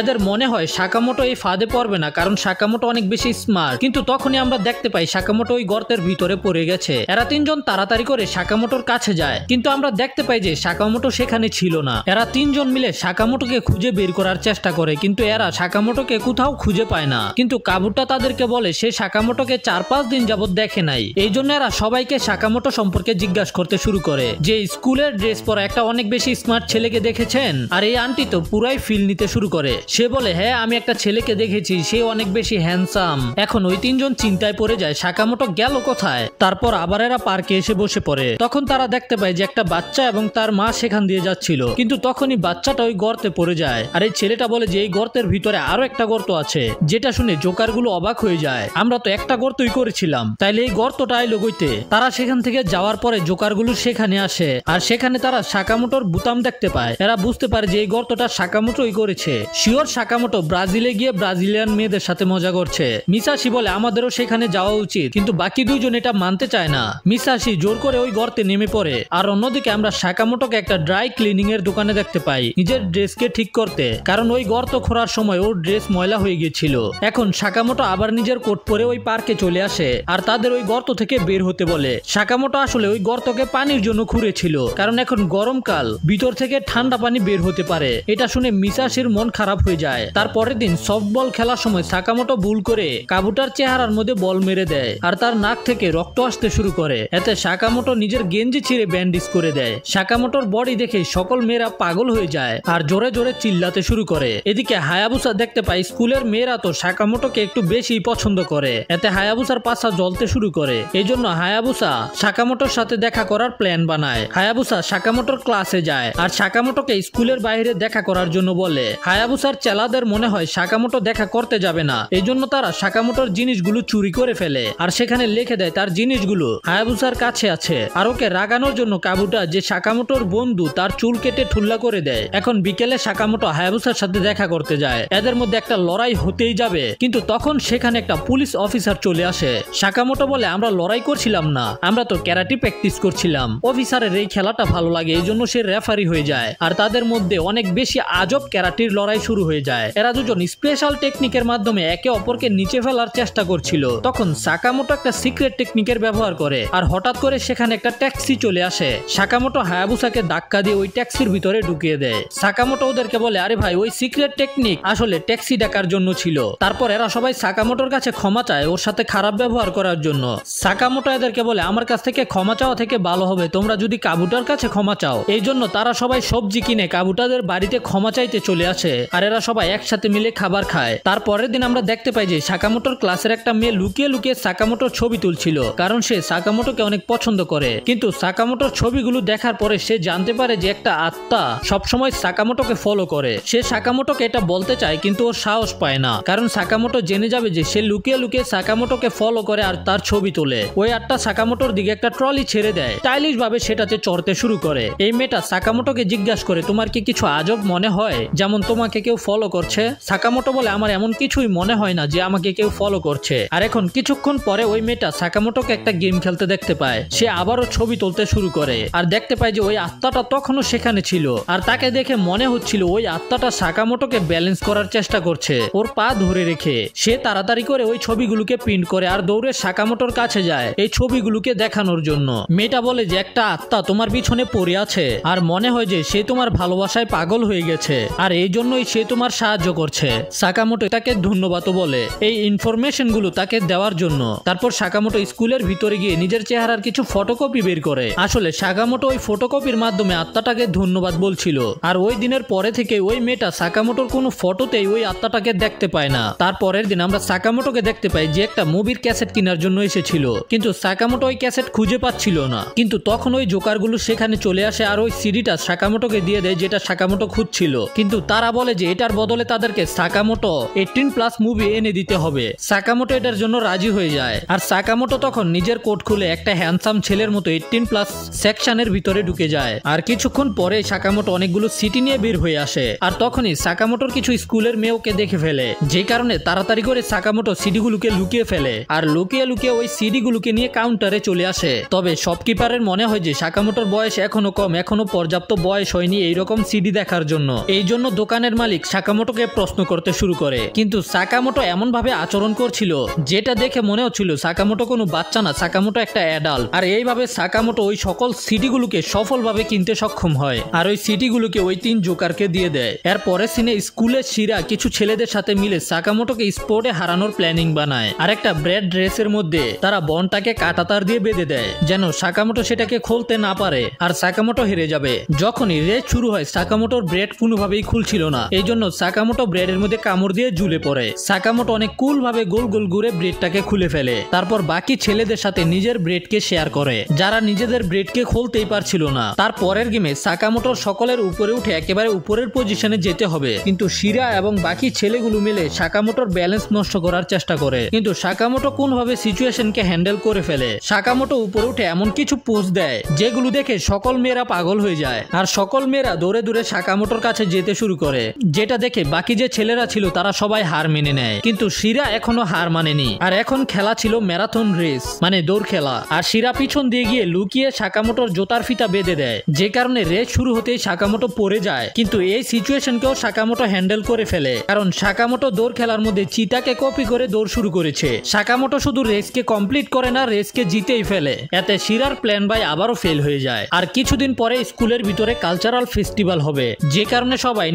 এদের মনে হয় সাকামোটো এই ফাঁদে পড়বে না, কারণ সাকামোটো অনেক বেশি স্মার্ট, কিন্তু তখনই আমরা দেখতে পাই সাকামোটো ওই গর্তের ভিতরে পড়ে গেছে। এরা তিনজন তাড়াতাড়ি করে সাকামোটোর কাছে যায়, কিন্তু আমরা দেখতে পাই যে সাকামোটো সেখানে ছিল না। এরা তিনজন মিলে সাকামোটোকে খুঁজে বের করার চেষ্টা করে, কিন্তু এরা সাকামোটোকে কোথাও খুঁজে পায় না। কিন্তু কাবুটা তাদেরকে বলে সে সাকামোটোকে 4-5 দিন যাবত দেখে নাই। এই জন্য এরা সবাইকে সাকামোটো সম্পর্কে জিজ্ঞাসা করতে শুরু করে যে স্কুলের ড্রেস পরা একটা অনেক বেশি স্মার্ট ছেলেকে দেখেছেন? আর এই আন্টি তো পুরাই ফিল নিতে শুরু করে, সে বলে হ্যাঁ আমি একটা ছেলেকে দেখেছি, সে অনেক বেশি হ্যান্ডসাম। এখন ওই তিনজন চিন্তায় পড়ে যায় সাকামোটো গেল কোথায়। তারপর আবার এরা পার্কে এসে বসে পড়ে। তখন তারা দেখতে পায় যে একটা বাচ্চা এবং তার মা সেখান দিয়ে যাচ্ছিল, কিন্তু তখনই বাচ্চাটা ওই গর্তে পড়ে যায়। আর এই ছেলেটা বলে যে এই গর্তের ভিতরে আরো একটা গর্ত আছে, যেটা শুনে জোকারগুলো অবাক হয়ে যায়, আমরা তো একটা গর্তই করেছিলাম, তাইলে এই গর্তটা আইলো কইতে? তারা সেখান থেকে যাওয়ার পরে জোকারগুলো সেখানে আসে, আর সেখানে তারা সাকামোটোর বুতাম দেখতে পায়। এরা বুঝতে পারে যে এই গর্তটা সাকামোটোই করেছে। শিওর সাকামোটো ব্রাজিলে গিয়ে ব্রাজিলিয়ান মেয়েদের সাথে মজা করছে। মিসাশি বলে আমাদেরও সেখানে যাওয়া উচিত, কিন্তু বাকি দুইজন এটা মানতে চায় না। মিসাশি জোর করে ওই গর্তে নেমে পড়ে। আর অন্যদিকে আমরা সাকামোটোকে একটা ড্রাই ক্লিনিং এর দোকানে দেখতে পাই নিজের ড্রেসকে ঠিক করতে, কারণ ওই গর্ত খোঁড়ার সময় ওর ড্রেস ময়লা হয়ে গিয়েছিল। এখন সাকামোটো আবার নিজের কোট পরে ওই পার্কে চলে আসে আর তাদের ওই গর্ত থেকে বের হতে বলে। সাকামোটো আসলে ওই গর্তকে পানির জন্য খুঁড়েছিল, কারণ এখন গরমকাল, ভিতর থেকে ঠান্ডা পানি বের হতে পারে। এটা শুনে মিসাশির মন খারাপ হয়ে যায়। তারপরের দিন সফটবল খেলার সময় সাকামোটো ভুল করে কাবুটার চেহারার মধ্যে বল মেরে দেয়, আর তার নাক থেকে রক্ত আসতে শুরু করে। এতে সাকামোটো নিজের গেঞ্জি ছিঁড়ে ব্যান্ডেজ করে দেয়। সাকামোটোর বডি দেখে সকল মেয়েরা পাগল হয়ে যায় আর জোরে জোরে চিল্লাতে শুরু করে। এদিকে হায়াবুসা দেখতে পাই স্কুলের মেয়েরা তো সাকামোটোকে একটু বেশি পছন্দ করে, এতে হায়াবুসার পাছা জ্বলতে শুরু করে। এই জন্য হায়াবুসা সাকামোটোর সাথে দেখা করার প্ল্যান বানায়। হায়াবুসা সাকামোটোর ক্লাসে যায় আর সাকামোটোকে স্কুলের বাইরে দেখা করার জন্য বলে। হায়াবুসার চেলাদের মনে হয় সাকামোটো দেখা করতে যাবে না, এই জন্য তারা সাকামোটোর জিনিসগুলো চুরি করে ফেলে আর সেখানে লিখে দেয় তার জিনিসগুলো হায়াবুসার কাছে আছে। আর ওকে রাগানোর জন্য কাবুটা যে সাকামোটোর বন্ধু তার চুল কেটে ঠুল্লা করে দেয়। এখন বিকেলে সাকামোটো হায়াবুসার সাথে দেখা করতে যায়। এদের মধ্যে একটা লড়াই হতেই যাবে, কিন্তু তখন সেখানে একটা পুলিশ অফিসার চলে আসে। সাকামোটো বলে আমরা লড়াই করছিলাম না, আমরা তো ক্যারাটে প্র্যাকটিস করছিলাম। অফিসারের এই খেলাটা ভালো লাগে, এই জন্য সে রেফারি হয়ে যায়। আর তাদের মধ্যে অনেক বেশি আজব ক্যারাটির লড়াই শুরু হয়ে যায়। এরা দুজন স্পেশাল টেকনিকের মাধ্যমে একে অপরকে নিচে ফেলার চেষ্টা করছিল। তখন সাকামোটো একটা সিক্রেট টেকনিকের ব্যবহার করে, আর হঠাৎ করে সেখানে একটা ট্যাক্সি চলে আসে। সাকামোটো হায়াবুসাকে ধাক্কা দিয়ে ওই ট্যাক্সির ভিতরে ঢুকিয়ে দেয়। সাকামোটো ওদেরকে বলে আরে ভাই ওই সিক্রেট টেকনিক আসলে ট্যাক্সি ডাকার জন্য ছিল। তারপর এরা সবাই সাকামোটোর কাছে ক্ষমা চায় ওর সাথে খারাপ ব্যবহার করার জন্য। সাকামোটো এদেরকে বলে আমার কাছ থেকে ক্ষমা চাওয়া থেকে ভালো হবে তোমরা যদি কাবুটার কাছে ক্ষমা চাও। এই জন্য তারা সবাই সবজি কিনে কাবুটাদের বাড়িতে ক্ষমা চাইতে চলে আসে। আর এরা সবাই একসাথে মিলে খাবার খায়। তারপরের দিন আমরা দেখতে পাই যে সাকামোটোর ক্লাসের একটা মেয়ে লুকিয়ে লুকিয়ে সাকামোটোর ছবি তুলছিল, কারণ সে সাকামোটোকে অনেক পছন্দ করে। কিন্তু সাকামোটোর ছবিগুলো দেখার পরে সে জানতে পারে যে একটা আত্মা সবসময় সাকামোটোকে ফলো করে। সে সাকামোটোকে এটা বলতে চায় কিন্তু ওর সাহস পায় না, কারণ সাকামোটো জেনে যাবে যে সে লুকিয়ে লুকিয়ে সাকামোটোকে ফলো করে আর তার ছবি তোলে। ওই আত্মা সাকামোটোর দিকে একটা ট্রলি ছেড়ে দেয়, স্টাইলিশ ভাবে সেটাতে চড়তে শুরু করে। এই মেয়েটা সাকামোটোকে জিজ্ঞাসা করে, তোমার কি কিছু আজব মনে হয়, যেমন তোমাকে কেউ ফলো করছে? সাকামোটো বলে, আমার এমন কিছুই মনে হয় না যে আমাকে কেউ ফলো করছে। আর এখন কিছুক্ষণ পরে ওই মেয়েটা সাকামোটোকে একটা গেম খেলতে দেখতে পায়। সে আবারও ছবি তুলতে শুরু করে আর দেখতে পায় যে ওই আত্মাটা তখনও সেখানে ছিল। আর তাকে দেখে মনে হচ্ছিল ওই আত্মাটা সাকামোটোকে ব্যালেন্স করার চেষ্টা করছে ওর পা ধরে রেখে। সে তাড়াতাড়ি করে ওই ছবিগুলোকে প্রিন্ট করে আর দৌড়ে সাকামোটোর কাছে যায় এই ছবিগুলোকে দেখানোর জন্য। মেয়েটা বলে যে একটা আত্মা তোমার পিছনে পড়ে আছে আর মনে হয় যে সে তোমার ভালোবাসায় পাগল হয়ে গেছে আর এই জন্যই সে তোমার সাহায্য করছে। সাকামোটো তাকে ধন্যবাদও বলে এই ইনফরমেশন গুলো তাকে দেওয়ার জন্য। তারপর সাকামোটো স্কুলের ভিতরে গিয়ে নিজের চেহারার কিছু ফটোকপি বের করে। আসলে সাকামোটো ওই ফটোকপির মাধ্যমে আত্মাটাকে ধন্যবাদ বলছিল। আর ওই দিনের পরে থেকে ওই মেয়েটা সাকামোটোর কোনো ফটোতেই ওই আত্মাটাকে দেখতে পায় না। তারপরের দিন আমরা সাকামোটোকে দেখতে পাই যে একটা মুভির ক্যাসেট কেনার জন্য এসেছিল, কিন্তু সাকামোটো ওই ক্যাসেট খুঁজে পাচ্ছিল না। কিন্তু তখন ওই জোকারগুলো সেখানে চলে আসে আর ওই সিডিটা সাকামোটোকে দিয়ে দেয় যেটা সাকামোটো খুঁজছিল। কিন্তু তারা বলে যে এটার বদলে তাদেরকে সাকামোটো 18+ মুভি এনে দিতে হবে। সাকামোটো এটার জন্য রাজি হয়ে যায় আর সাকামোটো তখন নিজের কোট খুলে একটা হ্যান্ডসাম ছেলের মতো 18+ সেকশনের ভিতরে ঢুকে যায়। আর কিছুক্ষণ পরে সাকামোটো অনেকগুলো সিটি নিয়ে বের হয়ে আসে আর তখনই সাকামোটোর কিছু স্কুলের মেয়েকে দেখে ফেলে, যে কারণে তাড়াতাড়ি করে সাকামোটো সিডিগুলোকে লুকিয়ে ফেলে আর লুকিয়ে লুকিয়ে ওই সিডিগুলোকে নিয়ে কাউন্টারে চলে আসে। তবে শপকিপারের মনে হয় যে সাকামোটোর বয়স এখনো কম, এখনো পর্যাপ্ত বয়স হয়নি এইরকম সিডি দেখার জন্য। এই জন্য দোকানের মালিক সাকামোটোকে প্রশ্ন করতে শুরু করে, কিন্তু সাকামোটো এমন ভাবে আচরণ করছিল যেটা দেখে মনে হচ্ছিল সাকামোটো কোনো বাচ্চা না, সাকামোটো একটা অ্যাডাল্ট। আর এইভাবে সাকামোটো ওই সকল সিডিগুলোকে সফলভাবে কিনতে সক্ষম হয় আর ওই সিডিগুলোকে ওই 3 জোকারকে দিয়ে দেয়। এর পরের সিনে স্কুলের শিরা কিছু ছেলেদের সাথে মিলে সাকামোটোকে স্পোর্টে হারানোর প্ল্যানিং বানায় আর একটা ব্রেড ড্রেসের মধ্যে তারা বনটাকে কাঁটাতার দিয়ে বেঁধে দেয় যেন সাকামোটো সেটাকে খুলতে না পারে আর সাকামোটো হেরে যাবে। যখনই রেস শুরু হয় সাকামোটোর ব্রেড কোনোভাবেই খুলছিল না, এই জন্য সাকামোটো ব্রেডের মধ্যে কামড় দিয়ে ঝুলে পড়ে। সাকামোটো অনেক কুল ভাবে গোল গোল ঘুরে ব্রেডটাকে খুলে ফেলে। তারপর বাকি ছেলেদের সাথে নিজের ব্রেডকে শেয়ার করে যারা নিজেদের ব্রেডকে খুলতেই পারছিল না। তারপরের গেমে সাকামোটোর সকলের উপরে উঠে একেবারে উপরের পজিশনে যেতে হবে, কিন্তু শিরা এবং বাকি ছেলেগুলো মিলে সাকামোটোর ব্যালেন্স নষ্ট করার চেষ্টা করে, কিন্তু সাকামোটো কোনভাবে সিচুয়েশনকে হ্যান্ডেল করে ফেলে। সাকামোটো উপরে উঠে এমন কিছু পোজ দেয় যেগুলো দেখে সকল মেয়েরা পাগল হয়ে যায় আর সকল মেয়েরা দৌড়ে দৌড়ে সাকামোটোর কাছে যেতে শুরু করে, যেটা দেখে বাকি যে ছেলেরা ছিল তারা সবাই হার মেনে নেয়। কিন্তু শিরা এখনো হার মানেনি আর এখন খেলা ছিল ম্যারাথন রেস, মানে দৌড় খেলা। আর শিরা পিছন দিয়ে গিয়ে লুকিয়ে সাকামোটোর জোতার ফিতা বেঁধে দেয়, যে কারণে রেস শুরু হতেই সাকামোটো পড়ে যায়। কিন্তু এই সিচুয়েশনকেও সাকামোটো হ্যান্ডেল করে ফেলে, কারণ সাকামোটো দৌড় খেলার মধ্যে চিতাকে কপি করে দৌড় শুরু করেছে। সাকামোটো শুধু রেসকে কমপ্লিট করে না, রেসকে জিতেই ফেলে। এতে শিরার প্ল্যান বাই আবারও ফেল হয়ে যায়। আর কিছুদিন পরে স্কুলের ভিতরে কালচারাল ফেস্টিভ্যাল হবে, যে কারণে সবাই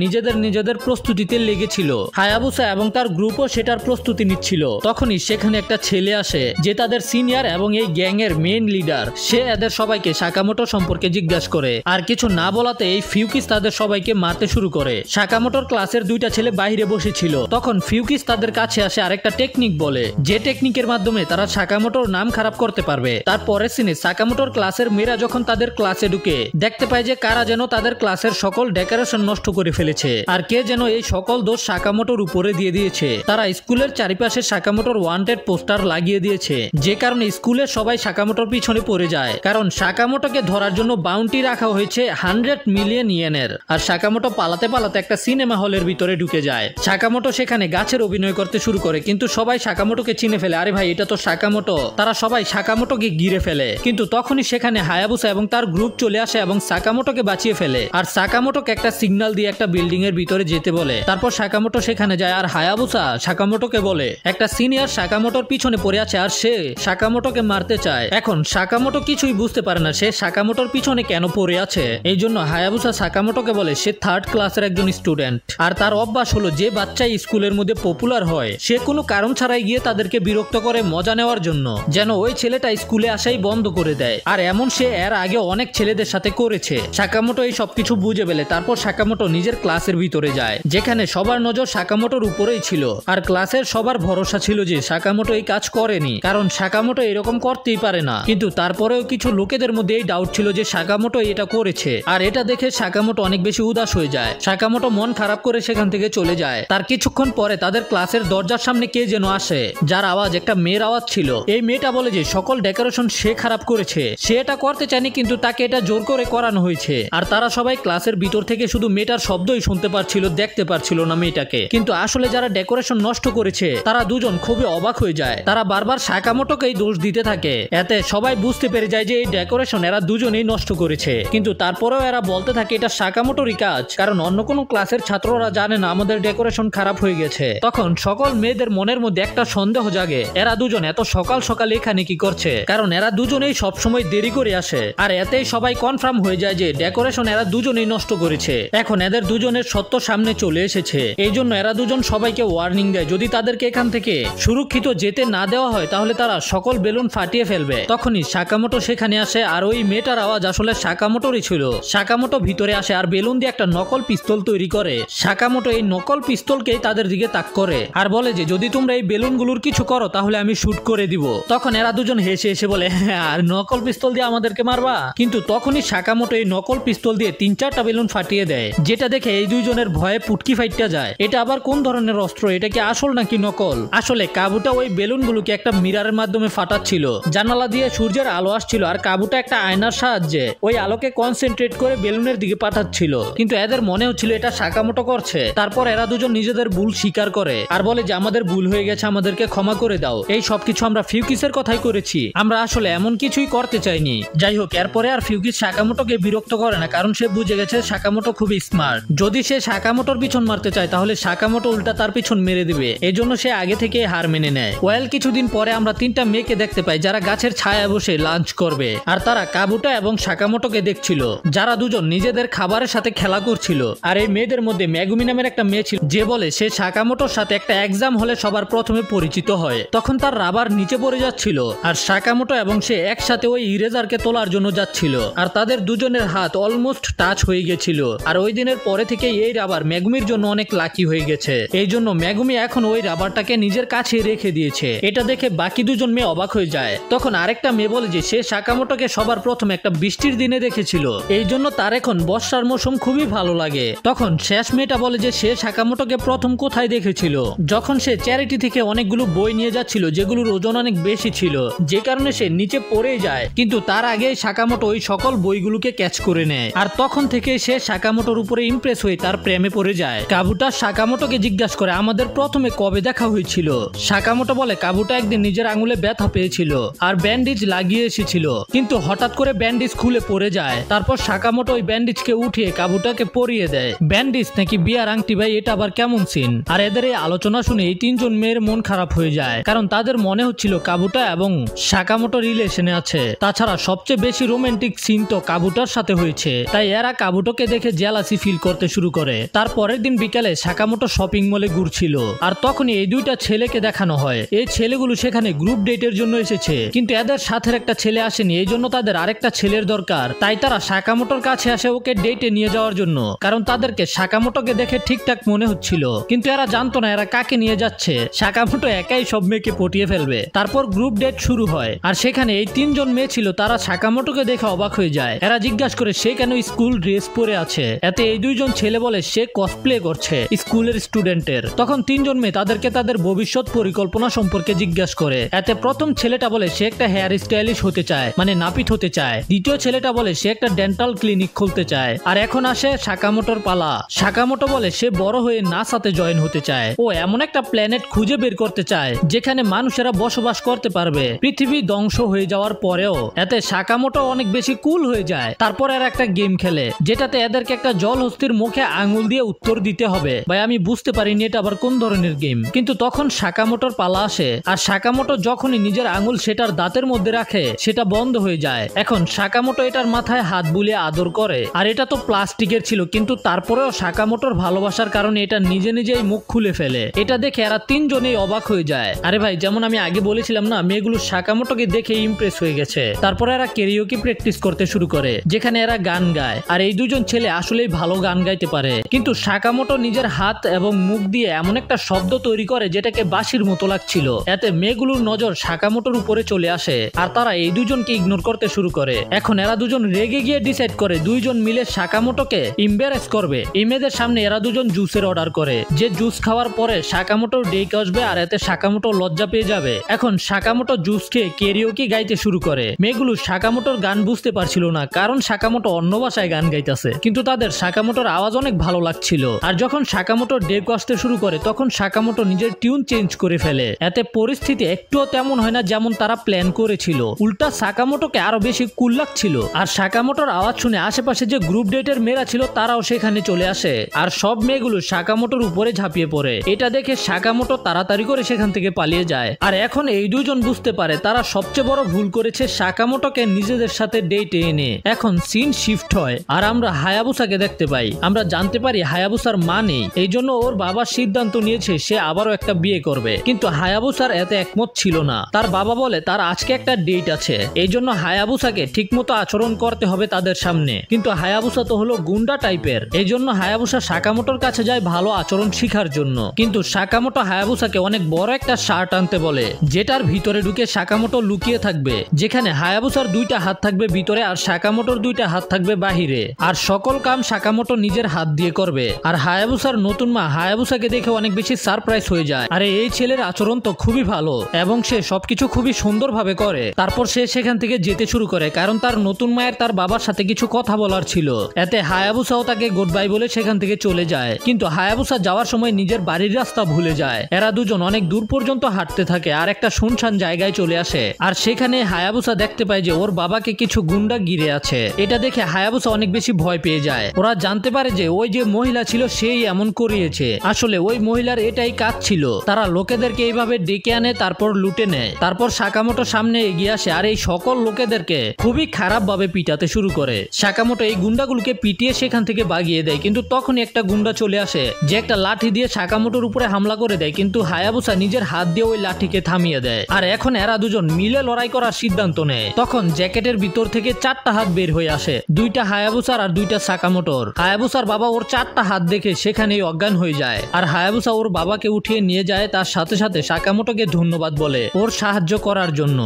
নিজেদের প্রস্তুতিতে লেগেছিল। হায়াবুসা এবং তার গ্রুপও সেটার প্রস্তুতি নিচ্ছিল। তখনই সেখানে একটা ছেলে আসে যে তাদের সিনিয়র এবং এই গ্যাং এর মেইন লিডার। সে এদের সবাইকে সাকামোটো সম্পর্কে জিজ্ঞাসা করে আর কিছু না বলাতে এই ফিউকিস তাদের সবাইকে মারতে শুরু করে। সাকামোটোর ক্লাসের 2টা ছেলে বাইরে বসেছিল, তখন ফিউকিস তাদের কাছে আসে আরেকটা টেকনিক বলে, যে টেকনিকের মাধ্যমে তারা সাকামোটোর নাম খারাপ করতে পারবে। তারপরের সিনে সাকামোটোর ক্লাসের মেয়েরা যখন তাদের ক্লাসে ঢুকে দেখতে পায় যে কারা যেন তাদের ক্লাসের সকল ডেকোরেশন নষ্ট করে ফেলেছে আর কে যেন এই সকল দোষ সাকামোটোর উপরে দিয়ে দিয়েছে। তারা স্কুলের চারিপাশে সাকামোটোর ওয়ান্টেড পোস্টার লাগিয়ে দিয়েছে, যে কারণে স্কুলের সবাই সাকামোটোর পিছনে পড়ে যায়, কারণ সাকামোটোকে ধরার জন্য বাউন্টি রাখা হয়েছে 100 মিলিয়ন ইয়েনের। আর সাকামোটো পালাতে পালাতে একটা সিনেমা হলের ভিতরে ঢুকে যায়। সাকামোটো সেখানে গাছের অভিনয় করতে শুরু করে, কিন্তু সবাই সাকামোটোকে চিনে ফেলে, আরে ভাই এটা তো সাকামোটো। তারা সবাই সাকামোটোকে ঘিরে ফেলে, কিন্তু তখনই সেখানে হায়াবুসা এবং তার গ্রুপ চলে আসে এবং সাকামোটোকে বাঁচিয়ে ফেলে। আর সাকামোটোকে একটা সিগন্যাল দিয়ে একটা বিল্ডিং এর ভিতরে যেতে বলে। তারপর সাকামোটো সেখানে যায় আর হায়াবুসা সাকামোটোকে বলে একটা সিনিয়র সাকামোটোর পিছনে পড়ে আছে আর সে সাকামোটোকে মারতে চায়। এখন সাকামোটো কিছুই বুঝতে পারে না সে সাকামোটোর পিছনে কেন পড়ে আছে। এই জন্য হায়াবুসা সাকামোটোকে বলে সে 3rd ক্লাসের একজন স্টুডেন্ট আর তার অভ্যাস হলো যে বাচ্চাই স্কুলের মধ্যে পপুলার হয় সে কোনো কারণ ছাড়াই গিয়ে তাদেরকে বিরক্ত করে মজা নেওয়ার জন্য, যেন ওই ছেলেটা স্কুলে আসাই বন্ধ করে দেয়। আর এমন সে এর আগে অনেক ছেলেদের সাথে করেছে। সাকামোটো এই সবকিছু বুঝে ফেলে। তারপর সাকামোটো নিজের ক্লাসের ভিতরে যায়, যেখানে সবার নজর সাকামোটোর উপরেই ছিল। আর ক্লাসের সবার ভরসা ছিল যে সাকামোটো এই কাজ করেনি, কারণ সাকামোটো এরকম করতেই পারে না। কিন্তু তারপরেও কিছু লোকেদের মধ্যে এই ডাউট ছিল যে সাকামোটো এটা করেছে। আর এটা দেখে সাকামোটো অনেক বেশি উদাস হয়ে যায়। সাকামোটো মন খারাপ করে সেখান থেকে চলে যায়। তার কিছুক্ষণ পরে তাদের ক্লাসের দরজার সামনে কে যেন আসে, যার আওয়াজ একটা মেয়ের আওয়াজ ছিল। এই মেয়েটা বলে যে সকল ডেকোরেশন সে খারাপ করেছে, সে এটা করতে চায়নি, কিন্তু তাকে এটা জোর করে করানো হয়েছে। আর তারা সবাই ক্লাসের ভিতর থেকে শুধু মেয়েটার শব্দই শুনতে পারছিল, দেখতে পারছিল না মেয়েটাকে। কিন্তু আসলে যারা ডেকোরেশন নষ্ট করেছে তারা দুজন খুবই অবাক হয়ে যায়। তারা বারবার সাকামোটোকেই দোষ দিতে থাকে। এতে সবাই বুঝতে পেরে যায় যে এই ডেকোরেশন এরা দুজনেই নষ্ট করেছে। কিন্তু তারপরেও এরা বলতে থাকে এটা সাকামোটোরই কাজ, কারণ অন্য কোনো ক্লাসের ছাত্ররা জানে না আমাদের ডেকোরেশন খারাপ হয়ে গেছে। তখন সকল মেয়েদের মনের মধ্যে একটা সন্দেহ জাগে, এরা দুজন এত সকাল সকাল এখানে কি করছে, কারণ এরা দুজনেই সবসময় দেরি করে আসে। আর এতেই সবাই কনফার্ম হয়ে যায় যে ডেকোরেশন এরা দুজনেই নষ্ট করেছে। এখন এদের দুজনের সত্য সামনে চলে এসেছে। এই জন্য এরা দুজন সবাইকে ওয়ার্নিং দেয়, যদি তাদেরকে এখান থেকে সুরক্ষিত যেতে না দেওয়া হয় তাহলে তারা সকল বেলুন ফাটিয়ে ফেলবে। তখনই সাকামোটো সেখানে আসে, আর ওই মেয়েটার আওয়াজ আসলে সাকামোটোরই ছিল। সাকামোটো ভিতরে আসে আর বেলুন দিয়ে একটা নকল পিস্তল তৈরি করে। সাকামোটো এই নকল পিস্তলকেই তাদের দিকে তাক করে আর বলে যে যদি তোমরা এই বেলুনগুলোর কিছু করো তাহলে আমি শুট করে দিব। তখন এরা দুজন হেসে হেসে বলে আর নকল পিস্তল দিয়ে আমাদেরকে মারবা? কিন্তু তখনই সাকামোটো এই নকল পিস্তল দিয়ে 3-4টা বেলুন ফাটিয়ে দেয়, যেটা দেখে এই দুইজনের ভয়ে পুটকি ফাইটটা যায়। এটা আবার কোন ধরনের অস্ত্র, এটা কি আসল নাকি নকল? আসলে কাবুটা ওই বেলুনগুলোকে একটা মিরারের মাধ্যমে ফাটাচ্ছিল। জানালা দিয়ে সূর্যের আলো আসছিল আর কাবুটা একটা আয়নার সাহায্যে ওই আলোকে কনসেন্ট্রেট করে বেলুনের দিকে পাঠাচ্ছিল। কিন্তু এদের মনে হচ্ছিল এটা সাকামোটো করছে। তারপর এরা দুজন নিজেদের ভুল স্বীকার করে আর বলে যে আমাদের ভুল হয়ে গেছে, আমাদেরকে ক্ষমা করে দাও। এই সবকিছু আমরা ফিউকিসের কথাই করেছি, আমরা আসলে এমন কিছুই করতে চাইনি। যাই হোক, এরপরে আর ফিউকিস সাকামোটোকে বিরক্ত করে না, কারণ সে বুঝে গেছে সাকামোটো খুবই স্মার্ট। যদি সে সাকামোটোর পিছন মারতে চায় তাহলে সাকামোটো উল্টা তার পিছন মেরে দিবে। এই জন্য সে আগে থেকে হার মেনে নেয়। ওয়েল, কিছুদিন পরে আমরা 3টা মেয়েকে দেখতে পাই যারা গাছের ছায়ায় বসে লাঞ্চ করবে। আর তারা কাবুটা এবং সাকামোটোকে দেখছিল, যারা দুজন নিজেদের খাবারের সাথে খেলা করছিল। আর এই মেয়েদের মধ্যে মেগুমি নামের একটা মেয়ে ছিল, যে বলে সে সাকামোটোর সাথে একটা এক্সাম হলে সবার প্রথমে পরিচিত হয়। তখন তার রাবার নিচে পড়ে যাচ্ছিল আর সাকামোটো এবং সে একসাথে ওই ইরেজারকে তোলার জন্য যাচ্ছিল। আর তাদের দুজনের হাত অলমোস্ট টাচ হয়ে গেছিল। আর ওই দিনের পরে থেকে এই রাবার মেগুমির জন্য অনেক লাকি হয়ে গেছে। এই জন্য মেগুমি এখন ওই রাবারটাকে নিজের কাছে রেখে দিয়েছে। এটা দেখে বাকি দুজন মেয়ে অবাক হয়ে যায়। তখন আরেকটা মেয়ে বলে যে সে সাকামোটোকে সবার প্রথমে একটা বৃষ্টির দিনে দেখেছিল, এই জন্য তার এখন বর্ষার মৌসুম খুবই ভালো লাগে। তখন শেষ মেয়েটা বলে যে সে সাকামোটোকে প্রথম কোথায় দেখেছিল, যখন সে চ্যারিটি থেকে অনেকগুলো বই নিয়ে যাচ্ছিল যেগুলোর ওজন অনেক বেশি ছিল, যে কারণে সে নিচে পড়ে যায়। কিন্তু তার আগে সাকামোটো ওই সকল বইগুলোকে ক্যাচ করে নেয়। আর তখন থেকে সে সাকামোটোর উপরে ইমপ্রেস হয়ে তার প্রেমে পড়ে যায়। কাবুটা সাকামোটোকে জিজ্ঞাসা করে আমাদের প্রথমে কবে দেখা হয়েছিল। সাকামোটো বলে কাবুটা একদিন নিজের আঙুলে ব্যথা পেয়েছিল আর ব্যান্ডেজ লাগিয়ে এসেছিল, কিন্তু হঠাৎ করে ব্যান্ডেজ খুলে পড়ে যায়। তারপর সাকামোটো ওই ব্যান্ডেজকে উঠিয়ে কাবুটাকে পরিয়ে দেয়। ব্যান্ডেজ নাকি বিয়ার আংটি, ভাই এটা আবার কেমন সিন? আর এদের এই আলোচনা শুনে এই 3জন মেয়ের মন খারাপ হয়ে যায়, কারণ তাদের মনে হচ্ছিল কাবুটা এবং সাকামোটো রিলেশনে আছে। তাছাড়া সবচেয়ে বেশি রোমান্টিক সিন তো কাবুটার সাথে হয়েছে, তাই এরা কাবুটোকে দেখে জেলাসি ফিল করতে শুরু করে। তারপরের দিন বিকালে সাকামোটো শপিং মলে ঘুরছিল আর তখনই এই 2টা ছেলেকে দেখানো হয়। এই ছেলেগুলো সেখানে গ্রুপ ডেটের জন্য এসেছে, কিন্তু এদের সাথে একটা ছেলে আসেনি, এই জন্য তাদের আরেকটা ছেলের দরকার। তাই তারা সাকামোটোর কাছে আসে ওকে ডেটে নিয়ে যাওয়ার জন্য, কারণ তাদেরকে সাকামোটোকে দেখে ঠিকঠাক মনে হচ্ছিল। কিন্তু এরা জানতো না এরা কাকে নিয়ে যাচ্ছে। সাকামোটো একাই সব মেয়েকে পটিয়ে ফেলবে। তারপর গ্রুপ ডেট শুরু হয় আর সেখানে এই 3জন মেয়ে ছিল, তারা সাকামোটোকে দেখে অবাক হয়ে যায়। এরা জিজ্ঞাসা করে সে কেন স্কুল ড্রেস পরে আছে। এতে এই 2জন ছেলে বলে সে কসপ্লে করছে স্কুলের স্টুডেন্টের। তখন 3জন মেয়ে তাদেরকে তাদের ভবিষ্যৎ পরিকল্পনা সম্পর্কে জিজ্ঞাসা করে। এতে প্রথম ছেলেটা বলে সে একটা হেয়ার স্টাইলিশ হতে চায়, মানে নাপিত হতে চায়। দ্বিতীয় ছেলেটা বলে সে একটা ডেন্টাল ক্লিনিক খুলতে চায়। আর এখন আসে সাকামোটোর পালা। সাকামোটো বলে সে বড় হয়ে নাসাতে জয়েন হতে চায়। ও এমন একটা প্ল্যানেট খুঁজে বের করতে চায় যেখানে মানুষেরা বসবাস করতে পারবে পৃথিবী ধ্বংস হয়ে যাওয়ার পরেও। এতে সাকামোটো অনেক বেশি কুল হয়ে যায়। তারপর এরা একটা গেম খেলে যেটাতে এদেরকে একটা জলহস্তির মুখে আঙুল দিয়ে উত্তর দিতে হবে। ভাই আমি বুঝতে পারিনি এটা আবার কোন ধরনের গেম, কিন্তু তখন সাকামোটোর পালা আসে আর সাকামোটো যখনই নিজের আঙুল সেটার দাঁতের মধ্যে রাখে সেটা বন্ধ হয়ে যায়। এখন সাকামোটো এটার মাথায় হাত বুলিয়ে আদর করে। আর এটা তো প্লাস্টিকের ছিল, কিন্তু তারপরেও সাকামোটোর ভালোবাসার কারণে এটা নিজে নিজেই মুখ খুলে ফেলে। এটা দেখে এরা 3জনেই অবাক হয়ে যায়। আরে ভাই, যেমন আমি আগে বলেছিলাম না, মেয়েগুলো সাকামোটোকে দেখে ইমপ্রেস হয়ে গেছে। তারপরে এরা ক্যারিওকে প্র্যাকটিস করতে শুরু করে, যেখানে এরা গান গায়। আর এই 2জন ছেলে আসলেই ভালো গান গাইতে পারে, কিন্তু কিন্তু সাকামোটো নিজের হাত এবং মুখ দিয়ে এমন একটা শব্দ তৈরি করে যেটাকে বাঁশির মতো লাগছিল। এতে মেয়েগুলোর নজর সাকামোটোর উপরে চলে আসে আর তারা এই দুজনকে ইগনোর করতে শুরু করে। এখন এরা দুজন রেগে গিয়ে ডিসাইড করে দুইজন মিলে সাকামোটোকে ইম্বারেস করবে। এই মেয়েদের সামনে এরা দুজন জুসের অর্ডার করে, যে জুস খাওয়ার পরে সাকামোটোর ডেকে আসবে আর এতে সাকামোটো লজ্জা পেয়ে যাবে। এখন সাকামোটো জুস খেয়ে ক্যারিওকে গাইতে শুরু করে। মেয়েগুলো সাকামোটোর গান বুঝতে পারছিল না, কারণ সাকামোটো অন্য ভাষায় গান গাইতেছে, কিন্তু তাদের সাকামোটোর আওয়াজ অনেক ভালো লাগছিল। আর যখন সাকামোটোর ডেক আসতে শুরু করে তখন সাকামোটো নিজের টিউন চেঞ্জ করে ফেলে। এতে পরিস্থিতি একটুও তেমন হয় না যেমন তারা প্ল্যান করেছিল, উল্টা সাকামোটোকে আরো বেশি কুল লাগছিল। আর সাকামোটোর আওয়াজ শুনে আশেপাশে যে গ্রুপ ডেটের মেয়েরা ছিল তারাও সেখানে চলে আসে আর সব মেয়েগুলো সাকামোটোর উপরে ঝাঁপিয়ে পড়ে। এটা দেখে সাকামোটো তাড়াতাড়ি করে সেখান থেকে পালিয়ে যায়। আর এখন এই দুজন বুঝতে পারে তারা সবচেয়ে বড় ভুল করেছে সাকামোটোকে নিজেদের সাথে ডেটে এনে। এখন সিন শিফট হয় আর আমরা হায়াবুসাকে দেখতে পাই। আমরা জানতে পারি হায়াবুসার মা নেই, এই জন্য ওর বাবা সিদ্ধান্ত নিয়েছে সে আবারও একটা বিয়ে করবে, কিন্তু হায়াবুসার এতে একমত ছিল না। তার বাবা বলে তার আজকে একটা ডেট আছে, এই জন্য হায়াবুসাকে ঠিকমতো আচরণ করতে হবে তাদের সামনে। কিন্তু হায়াবুসা তো হলো গুন্ডা টাইপের, এই জন্য হায়াবুসা সাকামোটোর কাছে যায় ভালো আচরণ শিখার জন্য। কিন্তু সাকামোটো হায়াবুসাকে অনেক বড় একটা শার্ট আনতে বলে, যেটার ভিতরে ঢুকে সাকামোটো লুকিয়ে থাকবে, যেখানে হায়াবুসার দুইটা হাত থাকবে ভিতরে আর সাকামোটোর দুইটা হাত থাকবে বাহিরে। আর সকল কাম সাকামোটো নিজের হাত দিয়ে করবে। আর হায়াবুসার নতুন মা হায়াবুসাকে দেখে অনেক বেশি সারপ্রাইজ হয়ে যায়। আরে এই ছেলের আচরণ তো খুবই ভালো এবং সে সবকিছু খুবই সুন্দরভাবে করে। তারপর সে সেখান থেকে যেতে শুরু করে, কারণ তার নতুন মায়ের তার বাবার সাথে কিছু কথা বলার ছিল। এতে হায়াবুসাও তাকে গুড বাই বলে সেখান থেকে চলে যায়। কিন্তু হায়াবুসা যাওয়ার সময় নিজের বাড়ির রাস্তা ভুলে যায়। এরা দুজন অনেক দূর পর্যন্ত হাঁটতে থাকে আর একটা শুনশান জায়গায় চলে আসে। আর সেখানে হায়াবুসা দেখতে পায় যে ওর বাবাকে কিছু গুন্ডা ঘিরে আছে। এটা দেখে হায়াবুসা অনেক বেশি ভয় পেয়ে যায়। ওরা জানতে পারে যে ওই যে মহিলা ছিল সেই এমন করিয়েছে। আসলে ওই মহিলার এটাই কাজ ছিল, তারা লোকেদেরকে এইভাবে ডেকে আনে তারপর লুটে নেয়। তারপর সাকামোটো সামনে এগিয়ে আসে আর এই সকল লোকেদেরকে খুবই খারাপ ভাবে পিটাতে শুরু করে। সাকামোটো এই গুন্ডাগুলোকে পিটিয়ে সেখান থেকে ভাগিয়ে দেয়, কিন্তু তখনই একটা গুন্ডা চলে আসে যে একটা লাঠি দিয়ে সাকামোটোর উপরে হামলা করে দেয়, কিন্তু হায়াবুসা নিজের হাত দিয়ে ওই লাঠিকে থামিয়ে দেয়। আর এখন এরা দুজন মিলে লড়াই করার সিদ্ধান্ত নেয়। তখন জ্যাকেটের ভিতর থেকে 4টা হাত বের হয়ে আসে, 2টা হায়াবুসার আর 2টা সাকামোটোর। হায়াবুসার বাবা ওর 4টা হাত দেখে সেখানেই অজ্ঞান হয়ে যায়। আর হায়াবুসা ওর বাবাকে উঠিয়ে নিয়ে যায়, তার সাথে সাথে সাকামোটোকে ধন্যবাদ বলে ওর সাহায্য করার জন্য।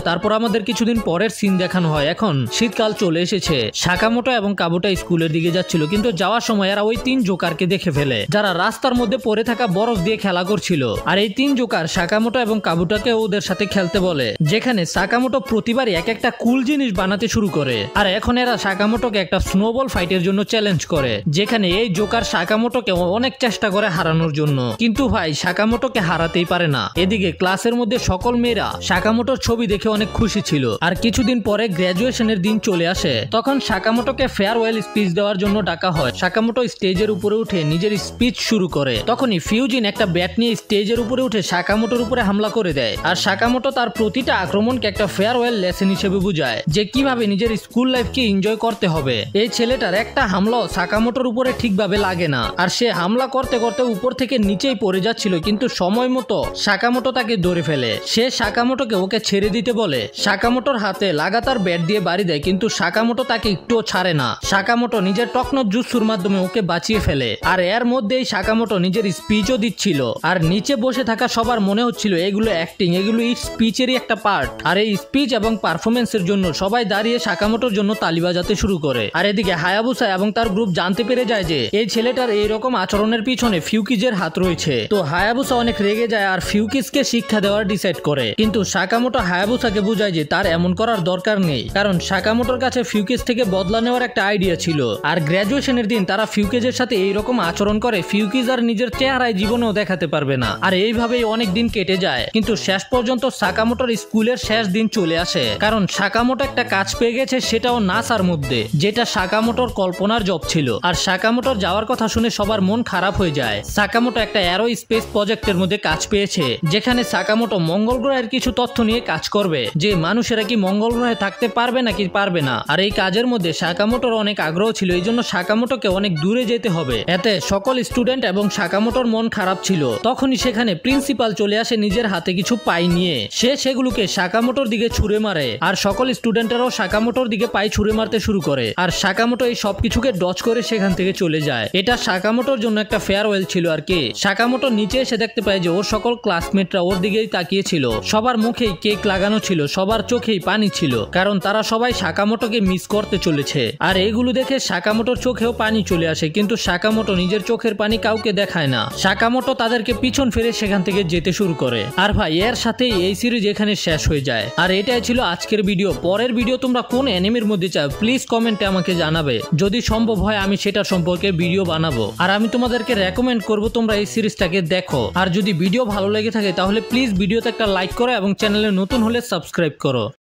তারপর আমাদের কিছুদিন পরের সিন দেখানো হয়। এখন শীতকাল চলে এসেছে। সাকামোটো এবং কাবুটা স্কুলের দিকে যাচ্ছিল, কিন্তু যাওয়ার সময় এরা ওই 3 জোকারকে দেখে ফেলে যারা রাস্তার মধ্যে পড়ে থাকা বরফ দিয়ে খেলা করছিল। আর এই 3 জোকার সাকামোটো এবং কাবুটাকে ওদের সাথে খেলতে বলে, যেখানে সাকামোটো প্রতিবারই এক একটা কুল জিনিস বানাতে শুরু করে। আর এখন এরা সাকামোটোকে একটা স্নোবল ফাইটের জন্য চ্যালেঞ্জ করে, যেখানে এই জোকার সাকামোটোকে অনেক চেষ্টা করে হারানোর জন্য, কিন্তু ভাই সাকামোটোকে হারাতেই পারে না। এদিকে ক্লাসের মধ্যে সকল মেয়েরা সাকামোটোর ছবি দেখে অনেক খুশি ছিল। আর কিছুদিন পরে গ্র্যাজুয়েশনের দিন চলে আসে। তখন সাকামোটোকে ফেয়ারওয়েল স্পিচ দেওয়ার জন্য ডাকা হয়। সাকামোটো স্টেজের উপরে উঠে নিজের স্পিচ শুরু করে। তখনই ফিউজিন একটা ব্যাট নিয়ে স্টেজের উপরে উঠে সাকামোটোর উপরে হামলা করে দেয়। আর সাকামোটো তার প্রতিটা আক্রমণকে একটা ফেয়ারওয়েল লেসন হিসেবে বুঝায়, যে কিভাবে নিজের স্কুল লাইফকে এনজয় করতে হবে। এই ছেলেটার একটা হামলাও সাকামোটোর উপরে ঠিকভাবে লাগে না, আর সে হামলা করতে করতে উপর থেকে নিচেই পড়ে যাচ্ছিল, কিন্তু সময় মতো সাকামোটো তাকে ধরে ফেলে। সে সাকামোটোকে ওকে ছেড়ে দিতে বলে। সাকামোটোর হাতে লাগাতার ব্যাট দিয়ে বাড়ি দেয়, কিন্তু সাকামোটো তাকে একটুও ছাড়ে না। সাকামোটো নিজের টকনো জুৎসুর মাধ্যমে ওকে বাঁচিয়ে ফেলে। আর এর মধ্যেই সাকামোটো নিজের স্পিচও দিচ্ছিল। আর নিচে বসে থাকা সবার মনে হচ্ছিল এগুলো অ্যাক্টিং, এগুলো এই স্পিচেরই একটা পার্ট। আর এই স্পিচ এবং পারফরমেন্সের জন্য সবাই দাঁড়িয়ে সাকামোটোর জন্য তালি বাজাতে শুরু করে। আর এদিকে হায়াবুসা এবং তার গ্রুপ জানতে পেরে যায় যে এই ছেলেটার এইরকম আচরণের পিছনে ফিউকিজের হাত রয়েছে। তো হায়াবুসা অনেক রেগে যায় আর ফিউকিজকে শিক্ষা দেওয়ার ডিসাইড করে। কিন্তু সাকামোটো হায়াবুসাকে বুঝায় যে তার এমন করার দরকার নেই, কারণ সাকামোটোর কাছে ফিউকিজ থেকে বদলা নেওয়ার একটা আইডিয়া ছিল। আর গ্র্যাজুয়েশনের দিন তারা ফিউকিজের সাথে এইরকম আচরণ করে ফিউকিজ আর নিজের চেহারায় জীবনেও দেখাতে পারবে না। আর এইভাবেই অনেক দিন কেটে যায়, কিন্তু শেষ পর্যন্ত সাকামোটোর স্কুলের শেষ দিন চলে আসে, কারণ সাকামোটো একটা কাজ পেয়ে গেছে, সেটাও নাসার মধ্যে, যেটা সাকামোটোর কল্পনার জব ছিল। আর সাকামোটোর যাওয়ার কথা শুনে সবার মন খারাপ হয়ে যায়। সাকামোটো একটা অ্যারো স্পেস প্রজেক্টের মধ্যে কাজ পেয়েছে, যেখানে সাকামোটো মঙ্গল গ্রহের কিছু তথ্য নিয়ে কাজ করবে, যে মানুষেরা কি মঙ্গল গ্রহে থাকতে পারবে নাকি পারবে না। আর এই কাজের মধ্যে সাকামোটোর অনেক আগ্রহ ছিল, এই জন্য সাকামোটোকে অনেক দূরে যেতে হবে। এতে সকল স্টুডেন্ট এবং সাকামোটোর মন খারাপ ছিল। তখনই সেখানে প্রিন্সিপাল চলে আসে নিজের হাতে কিছু পাই নিয়ে। সে সেগুলোকে সাকামোটোর দিকে ছুঁড়ে মারে, আর সকল স্টুডেন্টেরাও সাকামোটোর দিকে পাই ছুঁড়ে মারতে শুরু করে। আর সাকামোটো এই সবকিছুকে ডজ করে সেখান থেকে চলে যায়। যায়। এটা সাকামোটোর জন্য একটা ফেয়ারওয়েল ছিল আর কি। সাকামোটো নিচে এসে দেখতে পায় যে ওর সকল ক্লাসমেটরা ওর দিকেই তাকিয়ে ছিল। সবার মুখেই কেক লাগানো ছিল, সবার চোখেই পানি ছিল, কারণ তারা সবাই সাকামোটোকে মিস করতে চলেছে। আর এইগুলো দেখে সাকামোটোর চোখেও পানি চলে আসে, কিন্তু সাকামোটো নিজের চোখের পানি কাউকে দেখায় না। সাকামোটো তাদেরকে পিছন ফিরে সেখান থেকে যেতে শুরু করে। আর ভাই এর সাথেই এই সিরিজ এখানে শেষ হয়ে যায়। আর এটাই ছিল আজকের ভিডিও। পরের ভিডিও তোমরা কোন অ্যানিমের মধ্যে চাও প্লিজ কমেন্টে আমাকে জানাবে। যদি সম্ভব হয় আমি সেটা সম্পর্কে ভিডিও বানাবো। আর আমি তোমাদেরকে রেকমেন্ড করব তোমরা এই সিরিজটাকে দেখো। আর যদি ভিডিও ভালো লেগে থাকে তাহলে প্লিজ ভিডিওতে একটা লাইক করো এবং চ্যানেলে নতুন হলে সাবস্ক্রাইব করো।